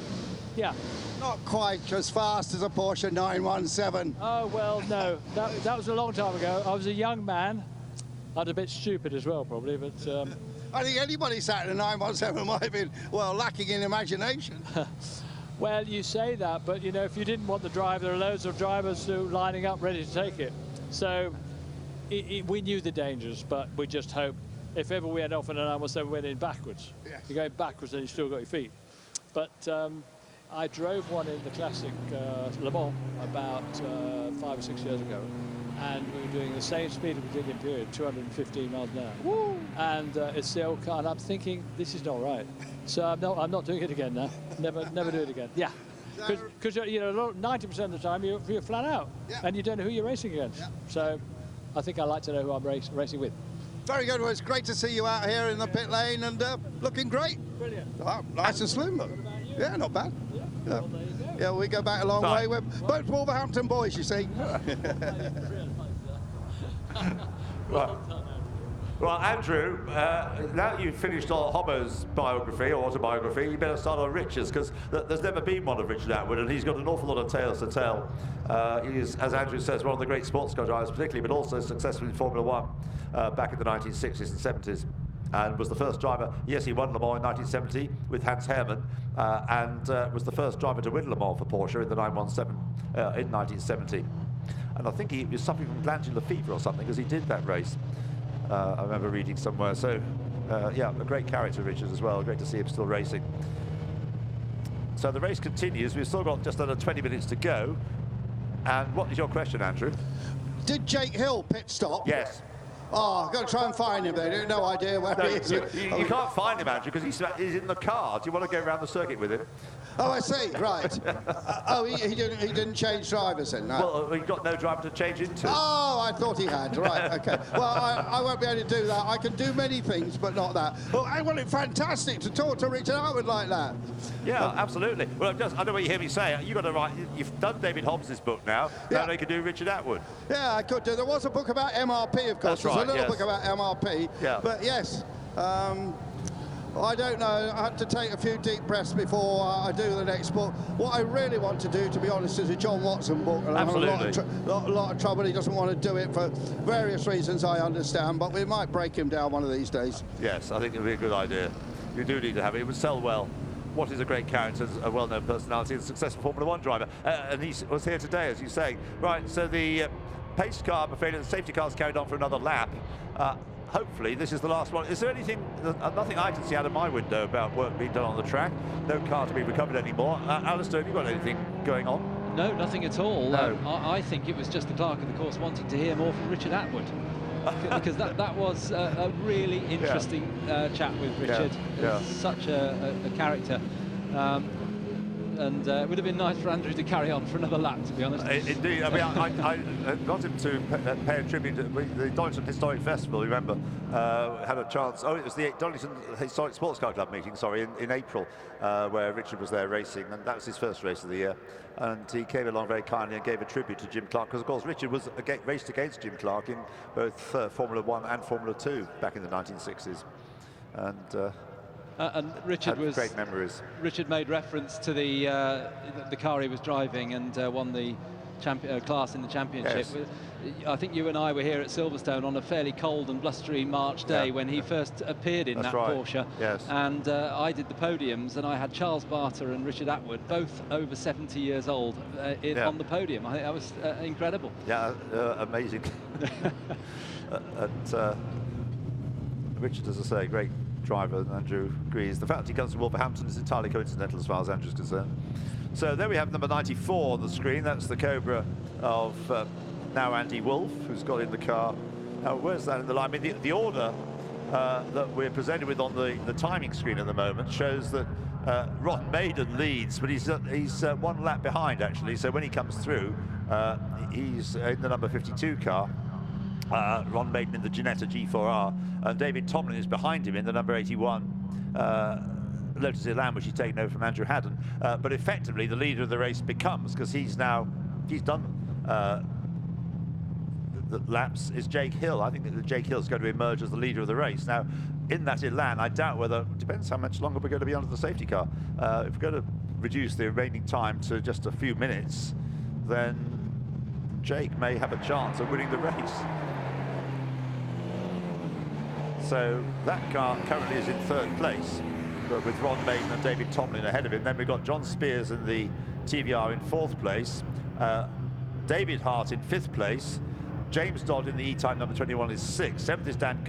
Yeah. Not quite as fast as a Porsche 917. Oh, well, no. That was a long time ago. I was a young man. I was a bit stupid as well, probably, but... I think anybody sat in a 917 might have been, well, lacking in imagination. Well, you say that, but, you know, if you didn't want the drive, there are loads of drivers who lining up ready to take it. So we knew the dangers, but we just hoped if ever we went off in a 917, we went in backwards. Yes. You're going backwards and you still got your feet. But I drove one in the classic Le Mans about 5 or 6 years ago, and we were doing the same speed as we did in period, 215 miles an hour. Woo! And it's the old car, and I'm thinking, this is not right. So I'm not doing it again now. Never do it again. Yeah. Because you know, 90% of the time you're flat out, and you don't know who you're racing against. Yeah. So I think I like to know who I'm racing with. Very good. Well, it's great to see you out here in the pit lane and looking great. Brilliant. Oh, nice and slim. Look. Yeah, not bad. Yeah. Yeah. Well, there you go. Yeah, we go back a long way. We're both Wolverhampton boys, you see. Well, Andrew, now you've finished on Hobo's biography or autobiography, you better start on Richard's, because there's never been one of Richard Atwood, and he's got an awful lot of tales to tell. He is, as Andrew says, one of the great sports car drivers, particularly, but also successful in Formula One back in the 1960s and 70s. And was the first driver, yes, he won Le Mans in 1970 with Hans Hermann, and was the first driver to win Le Mans for Porsche in the 917 in 1970. And I think he was suffering from glandular fever or something as he did that race. I remember reading somewhere. So, yeah, a great character, Richard, as well. Great to see him still racing. So the race continues. We've still got just under 20 minutes to go. And what is your question, Andrew? Did Jake Hill pit stop? Yes. Oh, I've got to try and find him then. No idea where he is. You can't find him, Andrew, because he's in the car. Do you want to go around the circuit with him? Oh, I see. Right. Oh, he didn't change drivers then, no? Well, he got no driver to change into. Oh, I thought he had. Right, OK. Well, I won't be able to do that. I can do many things, but not that. Well, I want it fantastic to talk to Richard Atwood like that. Yeah, absolutely. Well, I know what you hear me say. You've got to write. You've done David Hobbs's book now. Yeah. Now they can do Richard Atwood. Yeah, I could do. There was a book about MRP, of course. That's right, There's a little yes. book about MRP. Yeah. But yes, I don't know. I had to take a few deep breaths before I do the next book. What I really want to do, to be honest, is a John Watson book. And Absolutely. I'm in a lot of trouble. He doesn't want to do it for various reasons, I understand. But we might break him down one of these days. Yes, I think it would be a good idea. You do need to have it. It would sell well. What is a great character, a well-known personality, and a successful Formula One driver. And he was here today, as you say. Right, so the pace car, I'm afraid, and the safety car's carried on for another lap. Hopefully, this is the last one. Is there anything, nothing I can see out of my window about work being done on the track? No car to be recovered anymore. Alistair, have you got anything going on? No, nothing at all. No. I think it was just the clerk of the course wanting to hear more from Richard Atwood. Because that was a really interesting chat with Richard. Yeah. Such a character. And it would have been nice for Andrew to carry on for another lap, to be honest. Indeed. I mean, I got him to pay a tribute to the Donington Historic Festival, remember, had a chance. Oh, it was the Donington Historic Sports Car Club meeting, sorry, in April, where Richard was there racing, and that was his first race of the year. And he came along very kindly and gave a tribute to Jim Clark, because, of course, Richard was raced against Jim Clark in both Formula 1 and Formula 2 back in the 1960s. And Richard had great memories. Richard made reference to the car he was driving and won the class in the championship. Yes. I think you and I were here at Silverstone on a fairly cold and blustery March day when he first appeared in that Porsche. Yes. And I did the podiums, and I had Charles Barter and Richard Atwood, both over 70 years old, on the podium. I think that was incredible. Yeah, amazing. Richard, as I say, great driver, and Andrew agrees. The fact that he comes from Wolverhampton is entirely coincidental as far as Andrew's concerned. So there we have number 94 on the screen. That's the Cobra of now Andy Wolff, who's got in the car. Now, where's that in the line? I mean, the order that we're presented with on the timing screen at the moment shows that Ron Maiden leads, but he's 1 lap behind, actually. So when he comes through, he's in the number 52 car. Ron Maiden in the Ginetta G4R, and David Tomlin is behind him in the number 81 Lotus Elan, which he's taken over from Andrew Haddon. But effectively, the leader of the race becomes, because he's done the laps, is Jake Hill. I think that Jake Hill is going to emerge as the leader of the race. Now, in that Elan, I doubt whether, depends how much longer we're going to be under the safety car. If we're going to reduce the remaining time to just a few minutes, then Jake may have a chance of winning the race. So that car currently is in 3rd place, but with Ron Maiden and David Tomlin ahead of him. Then we've got John Spears in the TVR in 4th place, David Hart in 5th place, James Dodd in the E-Type number 21 is 6th, 7th is Dan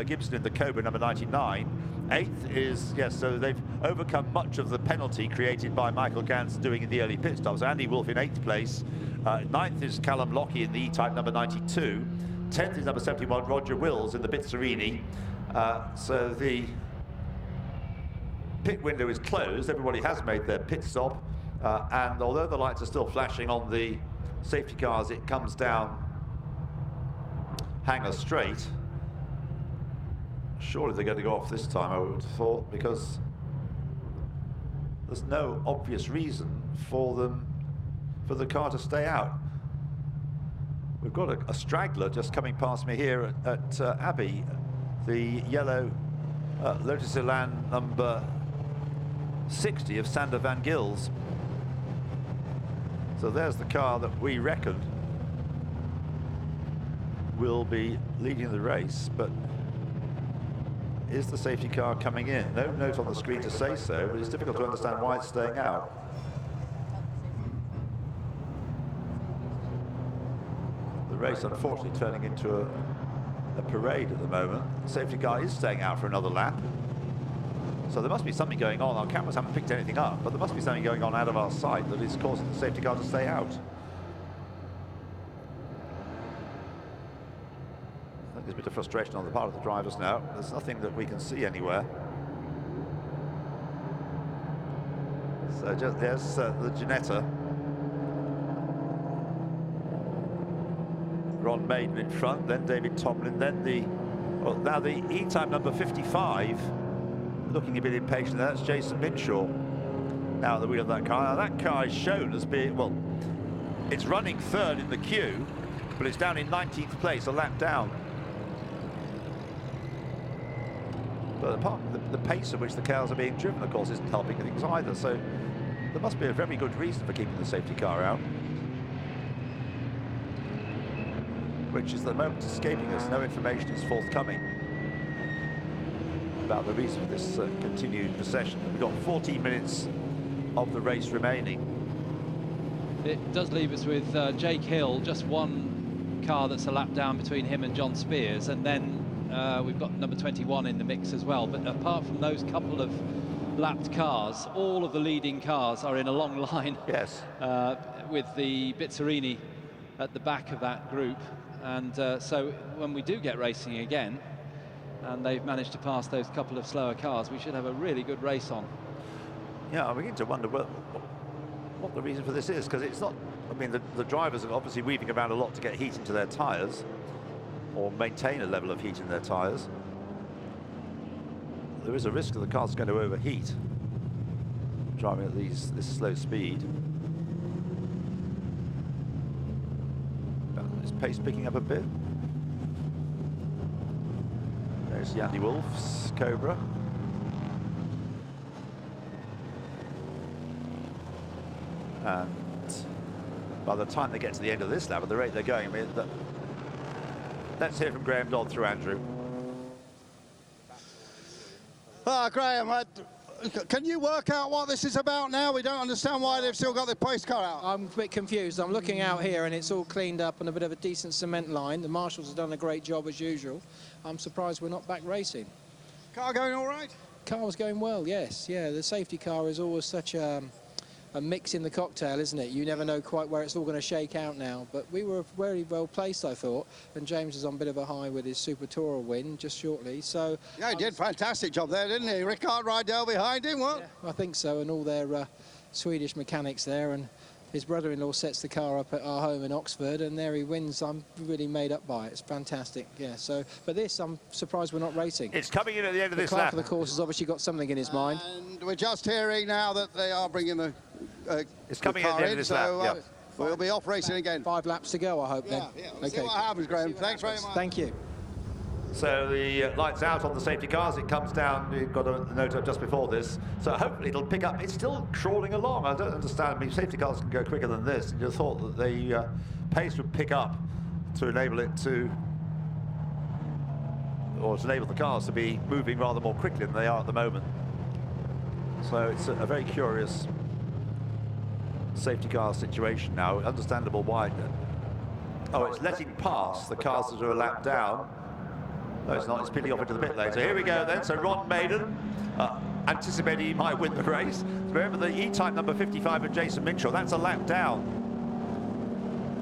Gibson in the Cobra number 99, 8th is, yes, so they've overcome much of the penalty created by Michael Gans doing in the early pit stops. Andy Wolff in 8th place, 9th is Callum Lockie in the E-Type number 92, 10th is number 71, Roger Wills in the Bizzarini. So the pit window is closed. Everybody has made their pit stop. And although the lights are still flashing on the safety cars, it comes down Hanger Straight. Surely they're going to go off this time, I would have thought, because there's no obvious reason for the car to stay out. We've got a straggler just coming past me here at Abbey, the yellow Lotus Elan number 60 of Sander van Gils. So there's the car that we reckoned will be leading the race, but is the safety car coming in? No note on the screen to say so, but it's difficult to understand why it's staying out. The race, unfortunately, turning into a parade at the moment. The safety car is staying out for another lap. So there must be something going on. Our cameras haven't picked anything up, but there must be something going on out of our sight that is causing the safety car to stay out. I think there's a bit of frustration on the part of the drivers now. There's nothing that we can see anywhere. So just there's the Ginetta. Ron Maiden in front, then David Tomlin, then now the E-Type number 55, looking a bit impatient. That's Jason Minshaw now at the wheel of that car. Now that car is shown as being, well, it's running 3rd in the queue, but it's down in 19th place, a lap down. But apart from the pace at which the cars are being driven, of course, isn't helping things either. So there must be a very good reason for keeping the safety car out, which is at the moment escaping us. No information is forthcoming about the reason for this continued procession. We've got 14 minutes of the race remaining. It does leave us with Jake Hill, just one car that's a lap down between him and John Spears, and then we've got number 21 in the mix as well. But apart from those couple of lapped cars, all of the leading cars are in a long line. Yes. With the Bizzarini at the back of that group. And so when we do get racing again, and they've managed to pass those couple of slower cars, we should have a really good race on. Yeah, I'm beginning to wonder what the reason for this is, because it's not, I mean, the drivers are obviously weaving around a lot to get heat into their tyres, or maintain a level of heat in their tyres. There is a risk that the car's going to overheat, driving at this slow speed. Is pace picking up a bit? There's Andy Wolff's Cobra. And by the time they get to the end of this lap, at the rate they're going, I mean, let's hear from Graham Dodd through Andrew. Graham, can you work out what this is about now? We don't understand why they've still got the pace car out. I'm a bit confused. I'm looking out here and it's all cleaned up and a bit of a decent cement line. The marshals have done a great job as usual. I'm surprised we're not back racing. Car going all right? Car was going well, yes. Yeah, the safety car is always such a mix in the cocktail, isn't it? You never know quite where it's all going to shake out now. But we were very well placed, I thought. And James is on a bit of a high with his Super Tourer win just shortly. So Yeah, he did fantastic job there, didn't he? Ricard Rydell behind him, what? yeah, I think so. And all their Swedish mechanics there. And his brother-in-law sets the car up at our home in Oxford, and there he wins. I'm really made up by it. It's fantastic. Yeah. So, but this, I'm surprised we're not racing. It's coming in at the end of this clerk lap. of the course has obviously got something in his mind. And we're just hearing now that they are bringing the It's coming the at car the end in, of this so lap. we'll be off racing again. 5 laps to go, I hope, then. Yeah. We'll see what happens, Graham. Thanks very much. Thank you. So the lights out on the safety cars. It comes down. We've got a note up just before this. So hopefully it'll pick up. It's still crawling along. I don't understand. I mean, safety cars can go quicker than this. You thought that the pace would pick up to enable it to, or to enable the cars to be moving rather more quickly than they are at the moment. So it's a very curious safety car situation now. Understandable why. Oh, it's letting pass the cars that are a lap down. No, it's not. It's peeling off into the pit lane. So here we go then. So Ron Maiden, anticipating he might win the race. Remember the E-Type number 55 of Jason Minshaw. That's a lap down.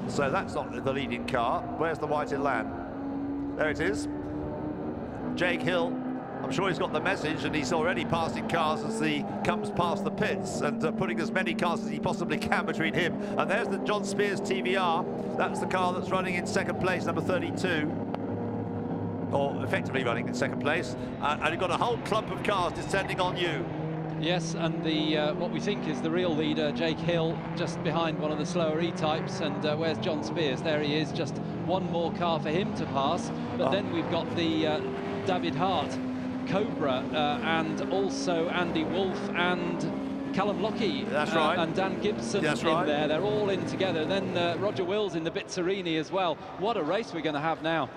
So that's not the leading car. Where's the white Elan? There it is. Jake Hill. I'm sure he's got the message, and he's already passing cars as he comes past the pits and putting as many cars as he possibly can between him. And there's the John Spears TVR. That's the car that's running in second place, number 32. Or effectively running in second place. And you've got a whole clump of cars descending on you. Yes, and the what we think is the real leader, Jake Hill, just behind one of the slower E-types. And where's John Spears? There he is, just one more car for him to pass. But then we've got the David Hart Cobra and also Andy Wolf and Callum Lockie. That's right. And Dan Gibson in there. They're all in together. Then Roger Wills in the Bizzarini as well. What a race we're going to have now.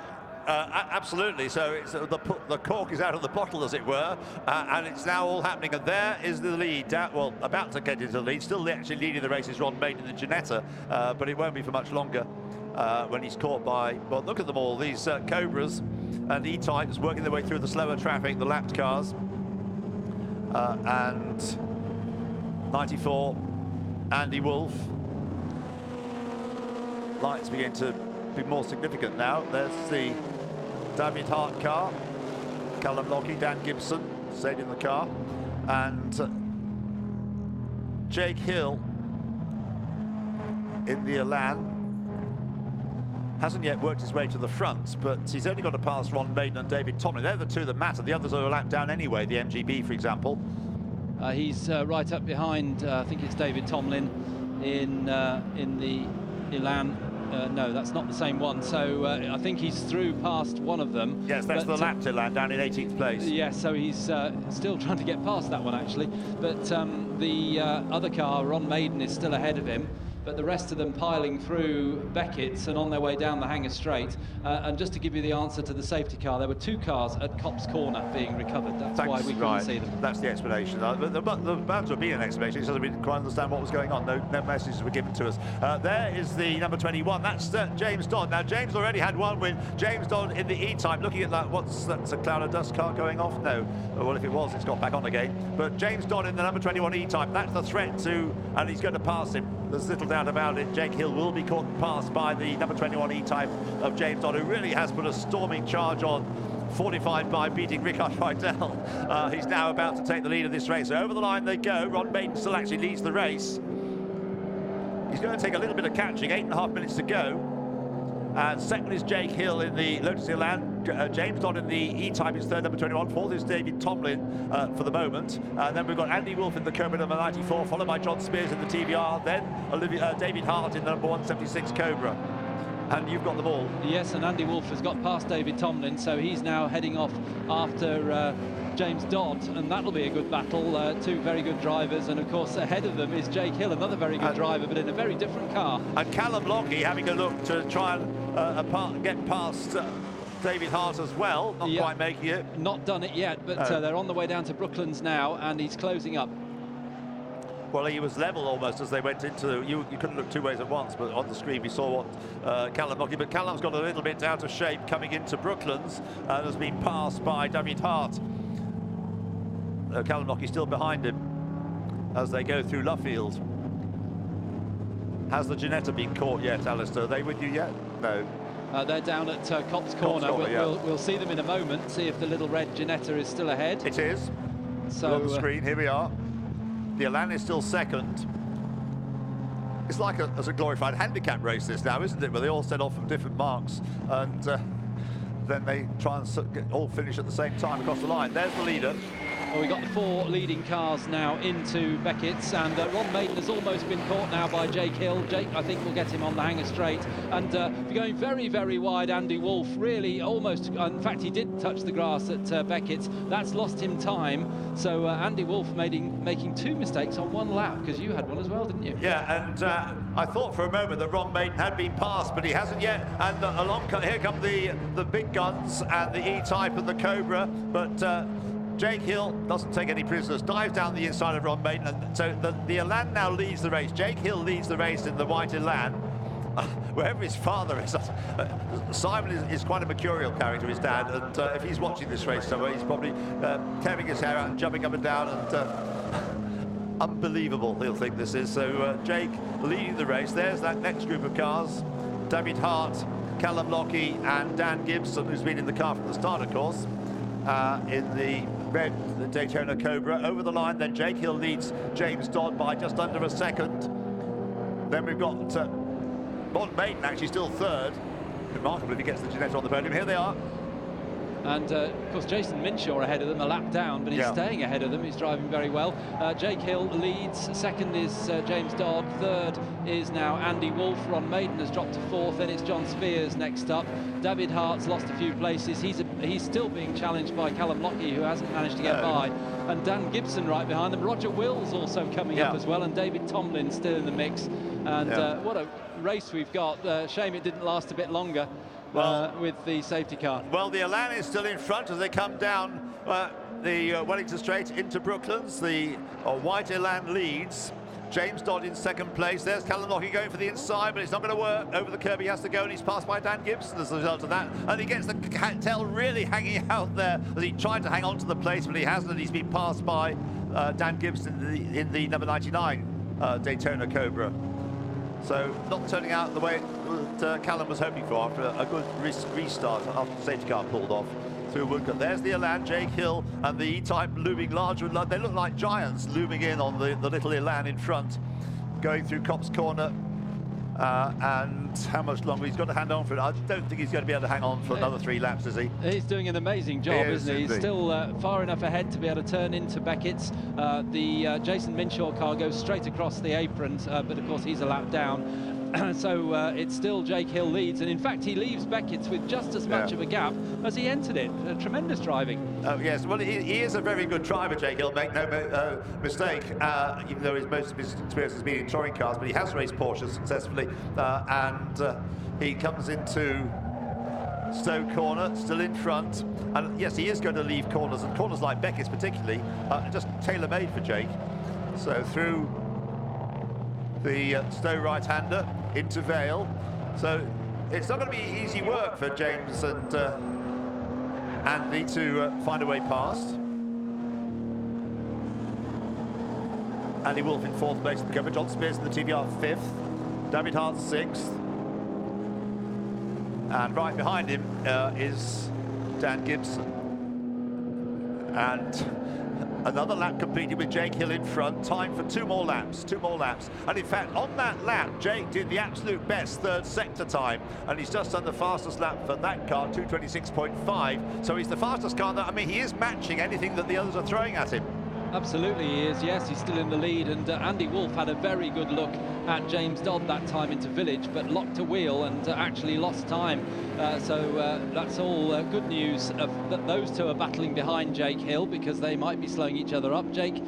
Absolutely. So it's, the cork is out of the bottle, as it were, and it's now all happening. And there is the lead. Well, about to get into the lead. Still actually leading the race is Ron Maiden and Janetta, but it won't be for much longer when he's caught by, well, look at them all, these Cobras and E-Types working their way through the slower traffic, the lapped cars. And 94, Andy Wolf. Lights begin to be more significant now. There's the David Hart car, Callum Lockie, Dan Gibson stayed in the car, and Jake Hill in the Elan. Hasn't yet worked his way to the front, but he's only got to pass Ron Maiden and David Tomlin. They're the two that matter. The others are a lap down anyway, the MGB, for example. He's right up behind, I think it's David Tomlin in the Elan. No, that's not the same one. So I think he's through past one of them. Yes, that's the lapped Elan down in 18th place. Yes, so he's still trying to get past that one, actually. But the other car, Ron Maiden, is still ahead of him. But the rest of them piling through Beckett's and on their way down the Hanger Straight. And just to give you the answer to the safety car, there were 2 cars at Copse Corner being recovered. That's why we couldn't see them. That's the explanation. The bound to have been an explanation. It doesn't really quite understand what was going on. No messages were given to us. There is the number 21. That's James Dodd. Now, James already had one win. James Dodd in the E-Type. Looking at that, that's a cloud of dust car going off? No. Well, if it was, it's got back on again. But James Dodd in the number 21 E-Type. That's the threat to, and he's going to pass him. There's little doubt about it. Jake Hill will be caught and passed by the number 21 E-Type of James Dodd, who really has put a storming charge on, fortified by beating Ricard Rydell. He's now about to take the lead of this race. So over the line they go. Ron Maiden still actually leads the race. He's going to take a little bit of catching, 8.5 minutes to go. And second is Jake Hill in the Lotus Elan. James Dodd in the E-Type is third, number 21. Fourth is David Tomlin for the moment. And then we've got Andy Wolf in the Cobra number 94, followed by John Spears in the TVR. Then David Hart in the number 176 Cobra. And you've got them all. Yes, and Andy Wolf has got past David Tomlin, so he's now heading off after James Dodd, and that'll be a good battle. 2 very good drivers, and of course ahead of them is Jake Hill, another very good driver, but in a very different car. And Callum Lockie having a look to try and get past David Hart as well, not quite making it. Not done it yet, but they're on the way down to Brooklands now, and he's closing up. Well, he was level almost as they went into, you couldn't look 2 ways at once, but on the screen we saw what Callum Lockie, but Callum's got a little bit out of shape coming into Brooklands and has been passed by David Hart. Callum Lockie still behind him as they go through Luffield. Has the Ginetta been caught yet, Alistair? Are they with you yet? No. They're down at Copse Corner. We'll see them in a moment, see if the little red Ginetta is still ahead. It is. So on the screen, here we are. The Elan is still second. It's like a glorified handicap race this now, isn't it? Where they all set off from different marks and then they try and all finish at the same time across the line. There's the leader. Well, we've got the 4 leading cars now into Beckett's, and Ron Maiden has almost been caught now by Jake Hill. Jake, I think, will get him on the hanger straight. And going very, very wide, Andy Wolf really almost, in fact, he did touch the grass at Beckett's. That's lost him time. So Andy Wolf making 2 mistakes on 1 lap, because you had one as well, didn't you? Yeah, and I thought for a moment that Ron Maiden had been passed, but he hasn't yet. And here come the big guns and the E-Type and the Cobra, but Jake Hill doesn't take any prisoners, dives down the inside of Ron Maiden, and so the Elan now leads the race. Jake Hill leads the race in the white Elan, wherever his father is. Simon is quite a mercurial character, his dad, and if he's watching this race somewhere, he's probably tearing his hair out and jumping up and down, and unbelievable he'll think this is. So Jake leading the race. There's that next group of cars. David Hart, Callum Lockie and Dan Gibson, who's been in the car from the start, of course, in the red Daytona Cobra. Over the line, then Jake Hill leads James Dodd by just under a second. Then we've got Ron Maiden actually still third. Remarkable if he gets the Ginetta on the podium. Here they are. And of course Jason Minshaw ahead of them, a lap down, but he's staying ahead of them. He's driving very well. Jake Hill leads. Second is James Dodd. Third is now Andy Wolf. Ron Maiden has dropped to 4th. Then it's John Spears next up. David Hart's lost a few places. He's still being challenged by Callum Lockie, who hasn't managed to get by. And Dan Gibson right behind them. Roger Wills also coming up as well, and David Tomlin still in the mix. And what a race we've got. Shame it didn't last a bit longer. With the safety car. Well, the Elan is still in front as they come down the Wellington Straight into Brooklands. The white Elan leads. James Dodd in second place. There's Callum Lockie going for the inside, but it's not going to work. Over the curb he has to go, and he's passed by Dan Gibson as a result of that. And he gets the tail really hanging out there as he tried to hang on to the place, but he hasn't, and he's been passed by Dan Gibson in the number 99 Daytona Cobra. So not turning out the way that Callum was hoping for after a good restart after the safety car pulled off through Woodcote. There's the Elan, Jake Hill, and the E-Type looming larger and larger. They look like giants looming in on the little Elan in front, going through Copse Corner. And how much longer? He's got to hang on for it. I don't think he's going to be able to hang on for another 3 laps, is he? He's doing an amazing job, isn't he? He's still far enough ahead to be able to turn into Beckett's. The Jason Minshaw car goes straight across the apron, but of course he's a lap down. So it's still Jake Hill leads, and in fact he leaves Beckett's with just as much of a gap as he entered it. Tremendous driving. Oh yes, well he is a very good driver, Jake Hill, make no mistake, even though most of his experience has been in touring cars, but he has raced Porsche successfully, and he comes into Stowe Corner, still in front, and yes, he is going to leave corners, and corners like Beckett's particularly, just tailor-made for Jake. So through the Stowe right-hander into Vale. So it's not going to be easy work for James and Andy to find a way past. Andy Wolf in 4th place in the cover. John Spears in the TVR 5th. David Hart 6th. And right behind him is Dan Gibson. And another lap completed with Jake Hill in front. Time for 2 more laps. And in fact, on that lap, Jake did the absolute best 3rd sector time, and he's just done the fastest lap for that car, 2:26.5. So he's the fastest car. I mean, he is matching anything that the others are throwing at him. Absolutely he is, yes, he's still in the lead, and Andy Wolf had a very good look at James Dodd that time into Village, but locked a wheel and actually lost time. So that's all good news that those two are battling behind Jake Hill, because they might be slowing each other up. Jake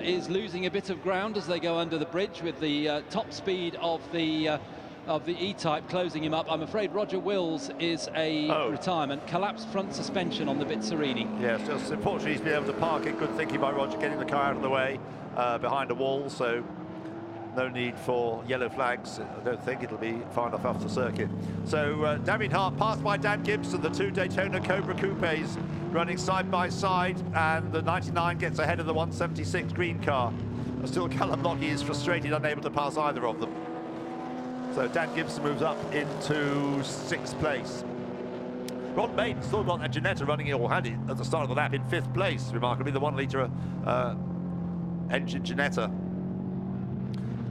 is losing a bit of ground as they go under the bridge with the top speed of the E-Type closing him up. I'm afraid Roger Wills is a retirement. Collapsed front suspension on the Bizzarini. Yes, just unfortunately he's been able to park it. Good thinking by Roger, getting the car out of the way behind a wall. So no need for yellow flags. I don't think it'll be far enough off the circuit. So Damien Hart passed by Dan Gibson, the 2 Daytona Cobra Coupes running side by side, and the 99 gets ahead of the 176 green car. Still, Callum Lockie is frustrated, unable to pass either of them. So Dan Gibson moves up into 6th place. Ron Bain still got that Ginetta running, or had it at the start of the lap, in 5th place. Remarkably, the 1 litre engine Ginetta.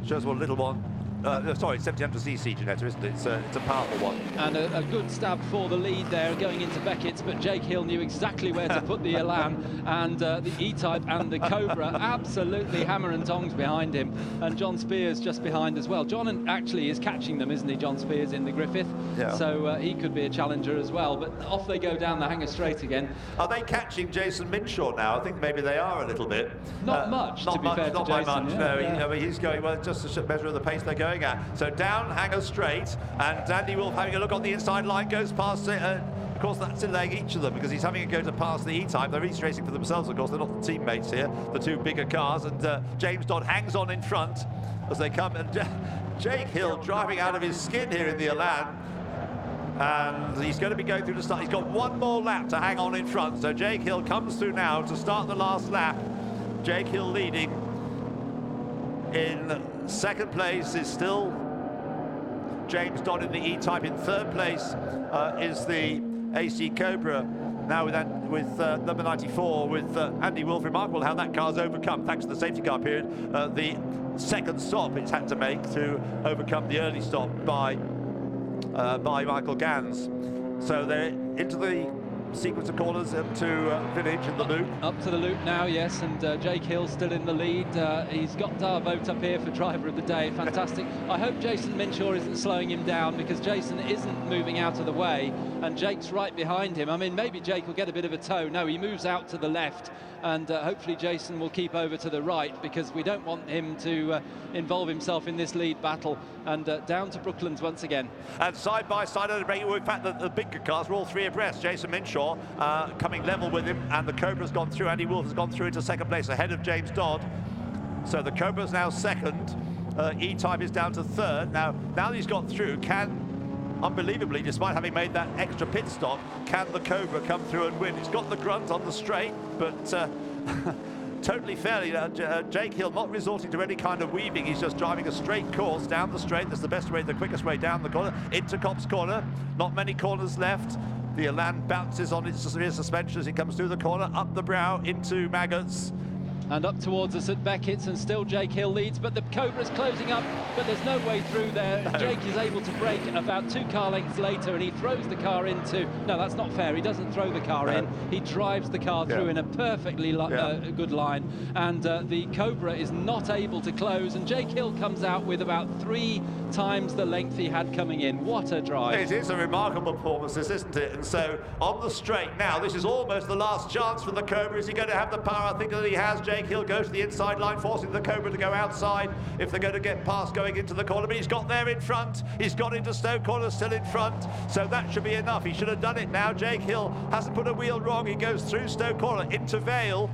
Shows what a little one. Sorry, 1700cc Ginetta, isn't it? It's a powerful one. And a good stab for the lead there, going into Beckett's, but Jake Hill knew exactly where to put the Elan, and the E-Type and the Cobra absolutely hammer and tongs behind him, and John Spears just behind as well. John actually is catching them, isn't he, John Spears, in the Griffith? Yeah. So he could be a challenger as well, but off they go down the Hanger Straight again. Are they catching Jason Minshaw now? I think maybe they are a little bit. Not much, to be fair to Jason. Not by much, yeah, no. yeah. I mean, he's going, well, just a measure of the pace they're going at. So down Hanger Straight, and Andy Wolf having a look on the inside line, goes past it. Of course, that's delaying each of them because he's having a go to pass the E-Type. They're each racing for themselves, of course. They're not the teammates here, the 2 bigger cars. And James Dodd hangs on in front as they come. And Jake Hill driving out of his skin here in the Elan. And he's going to be going through the start. He's got 1 more lap to hang on in front. So Jake Hill comes through now to start the last lap. Jake Hill leading. In 2nd place is still James Dodd in the E-Type. In 3rd place is the AC Cobra, now with number 94, with Andy Wolf. Remarkable how that car's overcome, thanks to the safety car period, the 2nd stop it's had to make to overcome the early stop by Michael Gans. So they're into the sequence of corners up to Village in the loop. Up to the loop now, yes, and Jake Hill still in the lead. He's got our vote up here for driver of the day. Fantastic. I hope Jason Minshaw isn't slowing him down, because Jason isn't moving out of the way and Jake's right behind him. I mean, maybe Jake will get a bit of a tow. No, he moves out to the left, and hopefully Jason will keep over to the right, because we don't want him to involve himself in this lead battle. And down to Brooklands once again. And side by side, in fact, the bigger cars were all 3 abreast. Jason Minshaw coming level with him, and the Cobra's gone through. Andy Wolf has gone through into 2nd place ahead of James Dodd. So the Cobra's now 2nd. E-Type is down to 3rd. Now that he's got through, unbelievably, despite having made that extra pit stop, can the Cobra come through and win? It's got the grunt on the straight, but totally fairly, Jake Hill not resorting to any kind of weaving. He's just driving a straight course down the straight. That's the best way, the quickest way down the corner. Into Copse Corner, not many corners left. The Elan bounces on its rear suspension as it comes through the corner, up the brow into Maggots. And up towards us at Beckett's, and still Jake Hill leads, but the Cobra's closing up, but there's no way through there. No. Jake is able to brake about 2 car lengths later, and he throws the car into... No, that's not fair. He doesn't throw the car in. He drives the car through in a perfectly good line, and the Cobra is not able to close, and Jake Hill comes out with about 3 times the length he had coming in. What a drive. It is a remarkable performance, this, isn't it? And so on the straight now, this is almost the last chance for the Cobra. Is he going to have the power? I think that he has. Jake Hill goes to the inside line, forcing the Cobra to go outside if they're going to get past going into the corner. But he's got there in front. He's got into Stoke Corner, still in front. So that should be enough. He should have done it now. Jake Hill hasn't put a wheel wrong. He goes through Stoke Corner into Vale.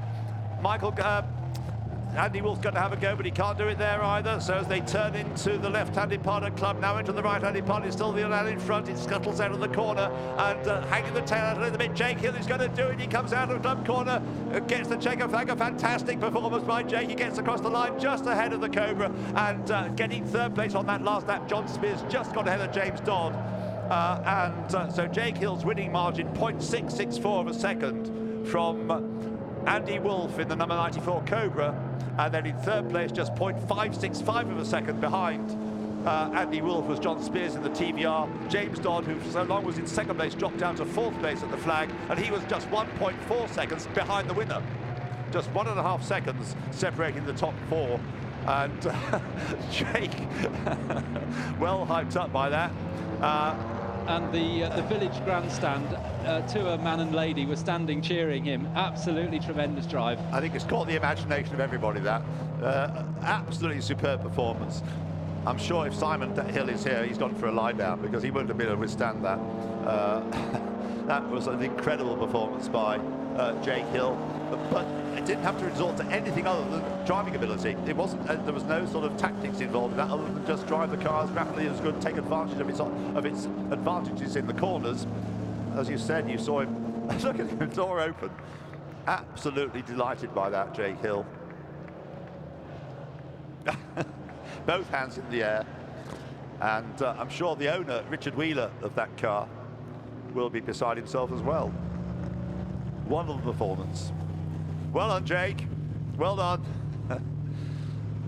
Andy Wolf's going to have a go, but he can't do it there either. So as they turn into the left-handed part of Club, now into the right-handed part, it's still the Elan in front. It scuttles out of the corner and hanging the tail out a little bit. Jake Hill is going to do it. He comes out of Club corner, gets the checker flag. A fantastic performance by Jake. He gets across the line just ahead of the Cobra, and getting 3rd place on that last lap. John Spears just got ahead of James Dodd. So Jake Hill's winning margin, 0.664 of a second from Andy Wolf in the number 94 Cobra, and then in 3rd place, just 0.565 of a second behind Andy Wolf was John Spears in the TVR. James Dodd, who for so long was in 2nd place, dropped down to 4th place at the flag, and he was just 1.4 seconds behind the winner. Just 1.5 seconds separating the top 4. And Jake, well hyped up by that. And the village grandstand, to a man and lady, were standing cheering him. Absolutely tremendous drive. I think it's caught the imagination of everybody, that. Absolutely superb performance. I'm sure if Simon Hill is here, he's gone for a lie down, because he wouldn't have been able to withstand that. That was an incredible performance by Jake Hill, but it didn't have to resort to anything other than driving ability. It wasn't. There was no sort of tactics involved in that, other than just drive the car as rapidly as good, take advantage of its advantages in the corners. As you said, you saw him. Look at the door open. Absolutely delighted by that, Jake Hill. Both hands in the air, and I'm sure the owner, Richard Wheeler, of that car will be beside himself as well. Wonderful performance. Well done, Jake. Well done.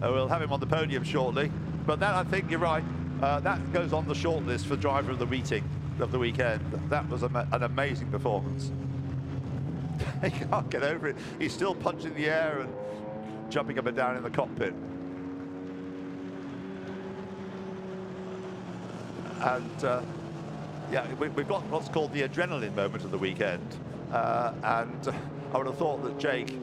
We'll have him on the podium shortly, but that, I think you're right, that goes on the shortlist for driver of the weekend. That was an amazing performance. He can't get over it. He's still punching the air and jumping up and down in the cockpit. And yeah, we've got what's called the adrenaline moment of the weekend, and I would have thought that Jake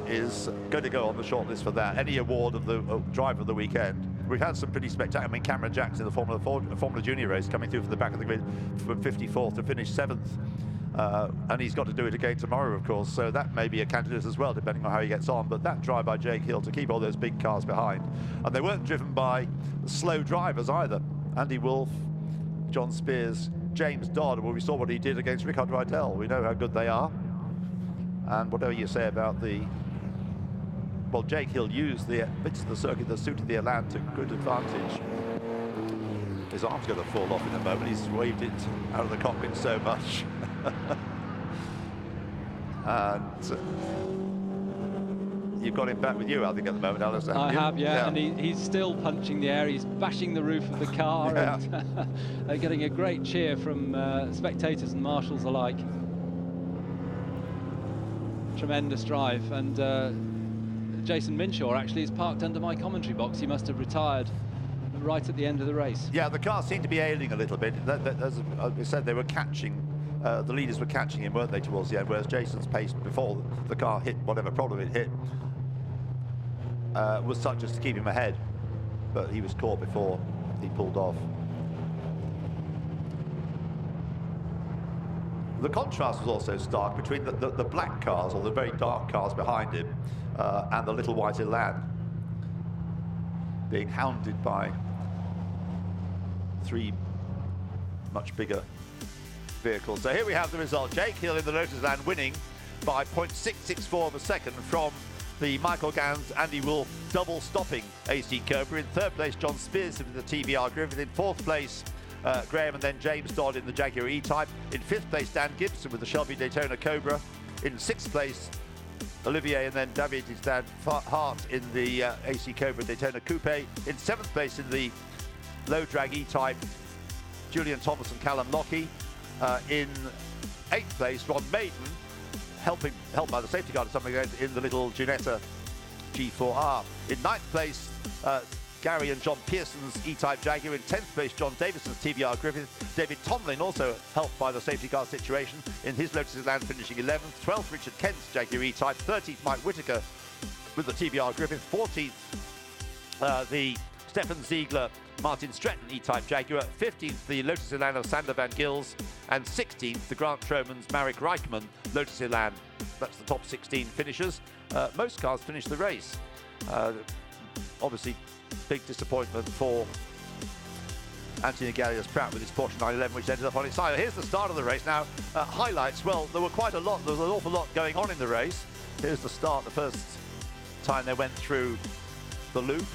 is going to go on the shortlist for that. Any award of the driver of the weekend. We've had some pretty spectacular. I mean, Cameron Jackson in the Formula Junior race coming through from the back of the grid from 54th to finish 7th. And he's got to do it again tomorrow, of course, so that may be a candidate as well, depending on how he gets on. But that drive by Jake Hill to keep all those big cars behind. And they weren't driven by slow drivers either. Andy Wolff, John Spears, James Dodd. Well, we saw what he did against Rickard Rydell. We know how good they are. And whatever you say about well, Jake Hill used the bits of the circuit that suited the Elan to good advantage. His arm's going to fall off in a moment. He's waved it out of the cockpit so much. And you've got him back with you, I think, at the moment, Alistair. I have, yeah. And he's still punching the air. He's bashing the roof of the car, and getting a great cheer from spectators and marshals alike. Tremendous drive, and Jason Minshaw actually is parked under my commentary box. He must have retired right at the end of the race. Yeah, the car seemed to be ailing a little bit. As we said, they were catching, the leaders were catching him, weren't they, towards the end, whereas Jason's pace before the car hit whatever problem it hit was such as to keep him ahead, but he was caught before he pulled off. The contrast was also stark between the black cars, or the very dark cars behind him, and the little white Elan, being hounded by 3 much bigger vehicles. So here we have the result. Jake Hill in the Lotus Elan winning by 0.664 of a second from the Michael Gans, Andy Wolff double stopping AC Cobra. In 3rd place, John Spears with the TVR Griffith. In 4th place, Graham and then James Dodd in the Jaguar E-Type. In 5th place, Dan Gibson with the Shelby Daytona Cobra. In 6th place, Olivier and then David Hart in the AC Cobra Daytona Coupe. In 7th place in the low drag E-Type, Julian Thomas and Callum Lockie. In 8th place, Ron Maiden, helped by the safety car to some extent in the little Ginetta G4R. In 9th place, Gary and John Pearson's E-Type Jaguar. In 10th place, John Davison's TVR Griffith. David Tomlin also helped by the safety car situation in his Lotus Elan, finishing 11th. 12th, Richard Kent's Jaguar E-Type. 13th, Mike Whitaker with the TVR Griffith. 14th, the Stefan Ziegler Martin Stretton E-Type Jaguar. 15th, the Lotus Elan of Sander Van Gils. And 16th, the Grant Troman's Marek Reichman Lotus Elan. That's the top 16 finishers. Most cars finished the race. Obviously, big disappointment for Anthony Gallius-Pratt with his Porsche 911, which ended up on its side. Here's the start of the race now. Highlights, well, there were quite a lot. There was an awful lot going on in the race. Here's the start, the first time they went through the loop.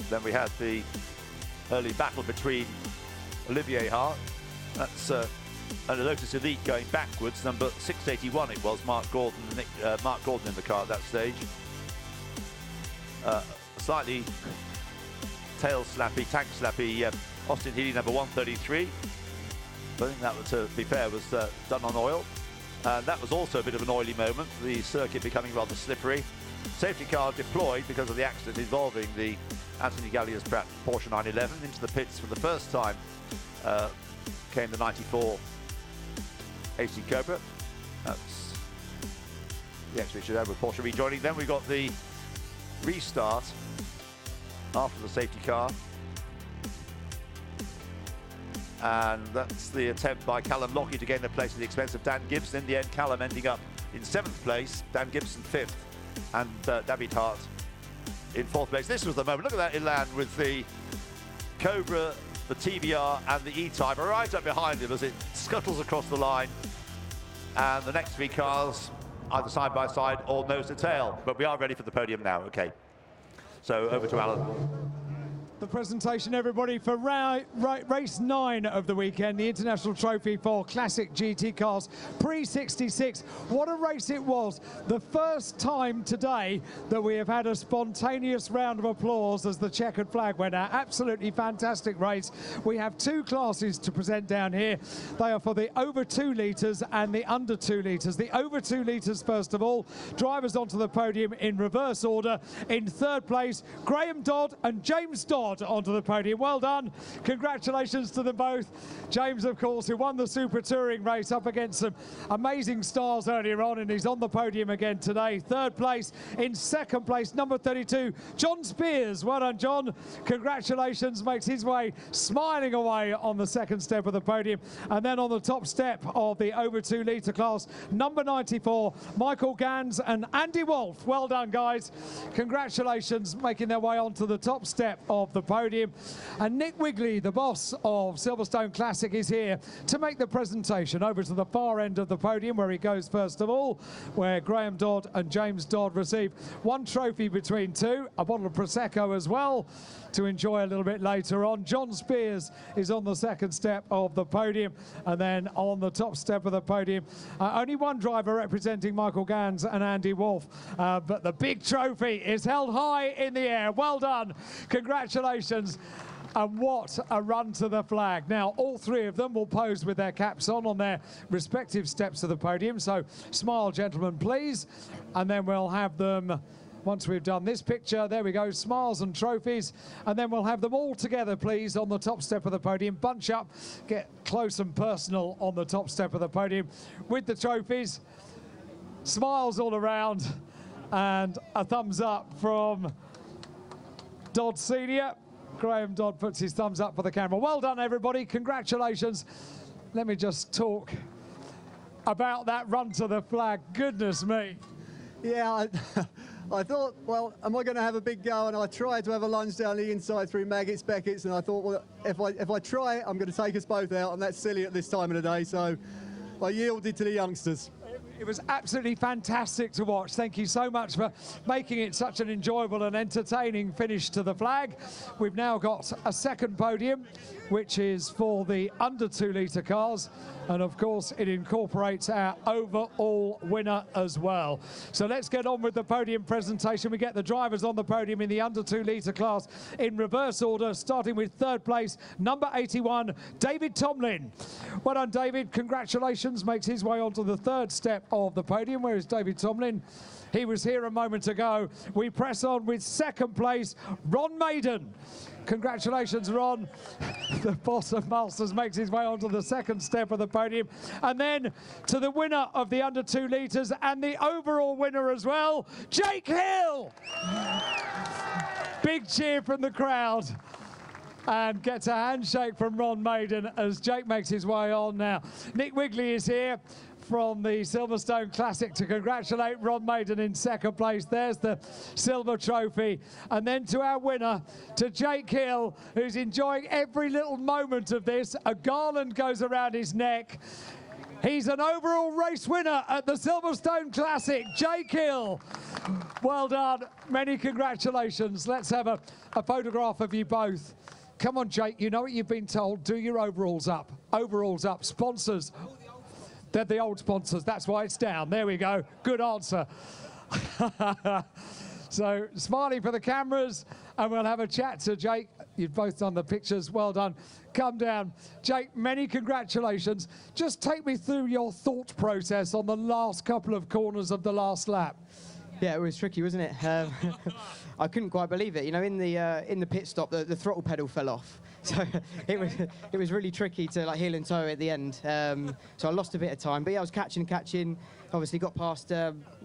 Then we had the early battle between Olivier Hart, that's and a Lotus Elite going backwards, number 681 it was, Mark Gordon in the car at that stage. Slightly tail slappy, tank slappy Austin Healey, number 133. But I think that, to be fair, was done on oil. And that was also a bit of an oily moment, the circuit becoming rather slippery. Safety car deployed because of the accident involving the Anthony Gallius-Pratt Porsche 911. Into the pits for the first time came the 94 AC Cobra. That's the X-Richard Edward Porsche rejoining. Then we got the restart after the safety car. And that's the attempt by Callum Lockie to gain the place at the expense of Dan Gibson. In the end, Callum ending up in 7th place, Dan Gibson 5th, and David Hart in 4th place. This was the moment. Look at that Elan with the Cobra, the TBR, and the E-Type right up behind him as it scuttles across the line. And the next 3 cars, either side by side or nose to tail. But we are ready for the podium now. Okay. So over to Alan. The presentation, everybody, for race 9 of the weekend, the International Trophy for Classic GT Cars Pre-66. What a race it was. The first time today that we have had a spontaneous round of applause as the checkered flag went out. Absolutely fantastic race. We have 2 classes to present down here. They are for the over 2 litres and the under 2 litres. The over 2 litres, first of all, drivers onto the podium in reverse order. In 3rd place, Graham Dodd and James Dodd onto the podium. Well done. Congratulations to them both. James, of course, who won the Super Touring race up against some amazing stars earlier on, and he's on the podium again today. 3rd place. In 2nd place, number 32, John Spears. Well done, John. Congratulations. Makes his way smiling away on the 2nd step of the podium. And then on the top step of the over 2 litre class, number 94, Michael Gans and Andy Wolf. Well done, guys. Congratulations, making their way onto the top step of the podium. And Nick Wigley, the boss of Silverstone Classic, is here to make the presentation. Over to the far end of the podium, where he goes first of all, where Graham Dodd and James Dodd receive 1 trophy between 2, a bottle of Prosecco as well to enjoy a little bit later on. John Spears is on the 2nd step of the podium, and then on the top step of the podium, only 1 driver representing Michael Gans and Andy Wolf, but the big trophy is held high in the air. Well done. Congratulations. And what a run to the flag. Now, all 3 of them will pose with their caps on their respective steps of the podium. So smile, gentlemen, please. And then we'll have them, once we've done this picture, there we go, smiles and trophies. And then we'll have them all together, please, on the top step of the podium. Bunch up, get close and personal on the top step of the podium with the trophies. Smiles all around, and a thumbs up from Dodd Senior. Graham Dodd puts his thumbs up for the camera. Well done, everybody. Congratulations. Let me just talk about that run to the flag. Goodness me. Yeah, I thought, well, am I going to have a big go? And I tried to have a lunge down the inside through Maggots, Beckett's, and I thought, well, if I try it, I'm going to take us both out, and that's silly at this time of the day. So I yielded to the youngsters. It was absolutely fantastic to watch. Thank you so much for making it such an enjoyable and entertaining finish to the flag. We've now got a 2nd podium, which is for the under 2 litre cars. And of course, it incorporates our overall winner as well. So let's get on with the podium presentation. We get the drivers on the podium in the under 2 litre class in reverse order, starting with 3rd place, number 81, David Tomlin. Well done, David. Congratulations. Makes his way onto the 3rd step of the podium. Where is David Tomlin? He was here a moment ago. We press on with 2nd place, Ron Maiden. Congratulations, Ron. The boss of Masters makes his way onto the 2nd step of the podium. And then to the winner of the under 2 litres and the overall winner as well, Jake Hill. Big cheer from the crowd. And gets a handshake from Ron Maiden as Jake makes his way on now. Nick Wigley is here from the Silverstone Classic to congratulate Ron Maiden in 2nd place. There's the silver trophy. And then to our winner, to Jake Hill, who's enjoying every little moment of this. A garland goes around his neck. He's an overall race winner at the Silverstone Classic, Jake Hill. Well done, many congratulations. Let's have a photograph of you both. Come on, Jake, you know what you've been told. Do your overalls up. Overalls up. Sponsors. They're the old sponsors. That's why it's down. There we go. Good answer. So, smiling for the cameras, and we'll have a chat to Jake. You've both done the pictures. Well done. Come down. Jake, many congratulations. Just take me through your thought process on the last couple of corners of the last lap. Yeah, it was tricky, wasn't it? I couldn't quite believe it. You know, in the pit stop, the throttle pedal fell off. So it was really tricky to like heel and toe at the end. So I lost a bit of time. But yeah, I was catching. Obviously got past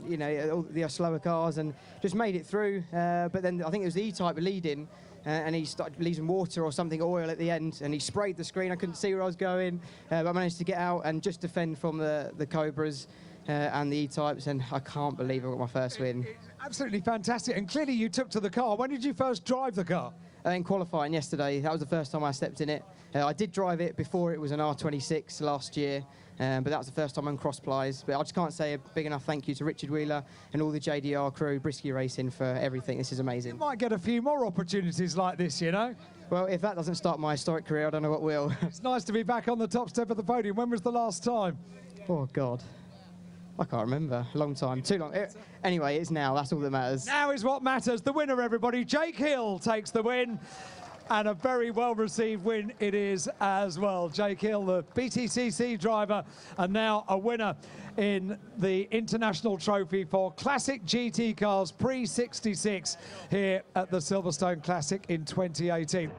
you know, all the slower cars and just made it through. But then I think it was the E-Type leading. and he started losing water or something, oil at the end, and he sprayed the screen. I couldn't see where I was going, but I managed to get out and just defend from the Cobras and the E-types, and I can't believe I got my first win. Absolutely fantastic, and clearly you took to the car. When did you first drive the car? In qualifying yesterday. That was the first time I stepped in it. I did drive it before it was an R26 last year, but that was the first time on cross plies. But I just can't say a big enough thank you to Richard Wheeler and all the JDR crew, Brisky Racing, for everything. This is amazing. You might get a few more opportunities like this, you know? Well, if that doesn't start my historic career, I don't know what will. It's nice to be back on the top step of the podium. When was the last time? Oh, God. I can't remember. A long time. Too long. Anyway, it's now. That's all that matters. Now is what matters. The winner, everybody. Jake Hill takes the win. And a very well-received win it is as well. Jake Hill, the BTCC driver, and now a winner in the International Trophy for Classic GT Cars Pre-66 here at the Silverstone Classic in 2018.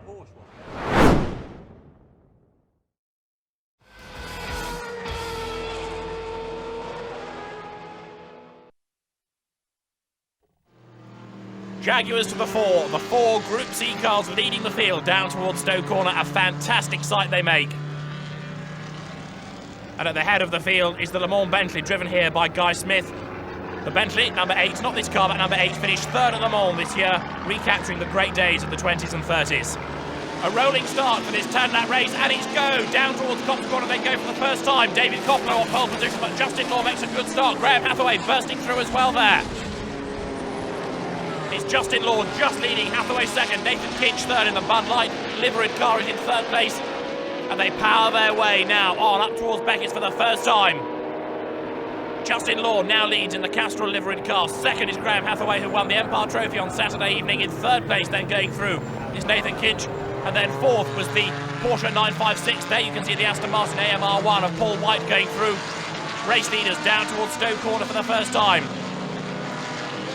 Jaguars to the four Group C cars leading the field down towards Stowe Corner. A fantastic sight they make. And at the head of the field is the Le Mans Bentley, driven here by Guy Smith. The Bentley, number 8, not this car, but number 8, finished 3rd at Le Mans this year, recapturing the great days of the 20s and 30s. A rolling start for this turn lap race, and it's go. Down towards Copse Corner they go for the first time. David Coppola on pole position, but Justin Law makes a good start. Graham Hathaway bursting through as well there. It's Justin Law just leading, Hathaway second, Nathan Kinch third in the Bud Light. Liveried car is in 3rd place, and they power their way now on up towards Beckett's for the first time. Justin Law now leads in the Castrol liveried car. Second is Graham Hathaway, who won the Empire Trophy on Saturday evening. In 3rd place then going through is Nathan Kinch, and then 4th was the Porsche 956. There you can see the Aston Martin AMR1 of Paul White going through. Race leaders down towards Stowe Corner for the first time.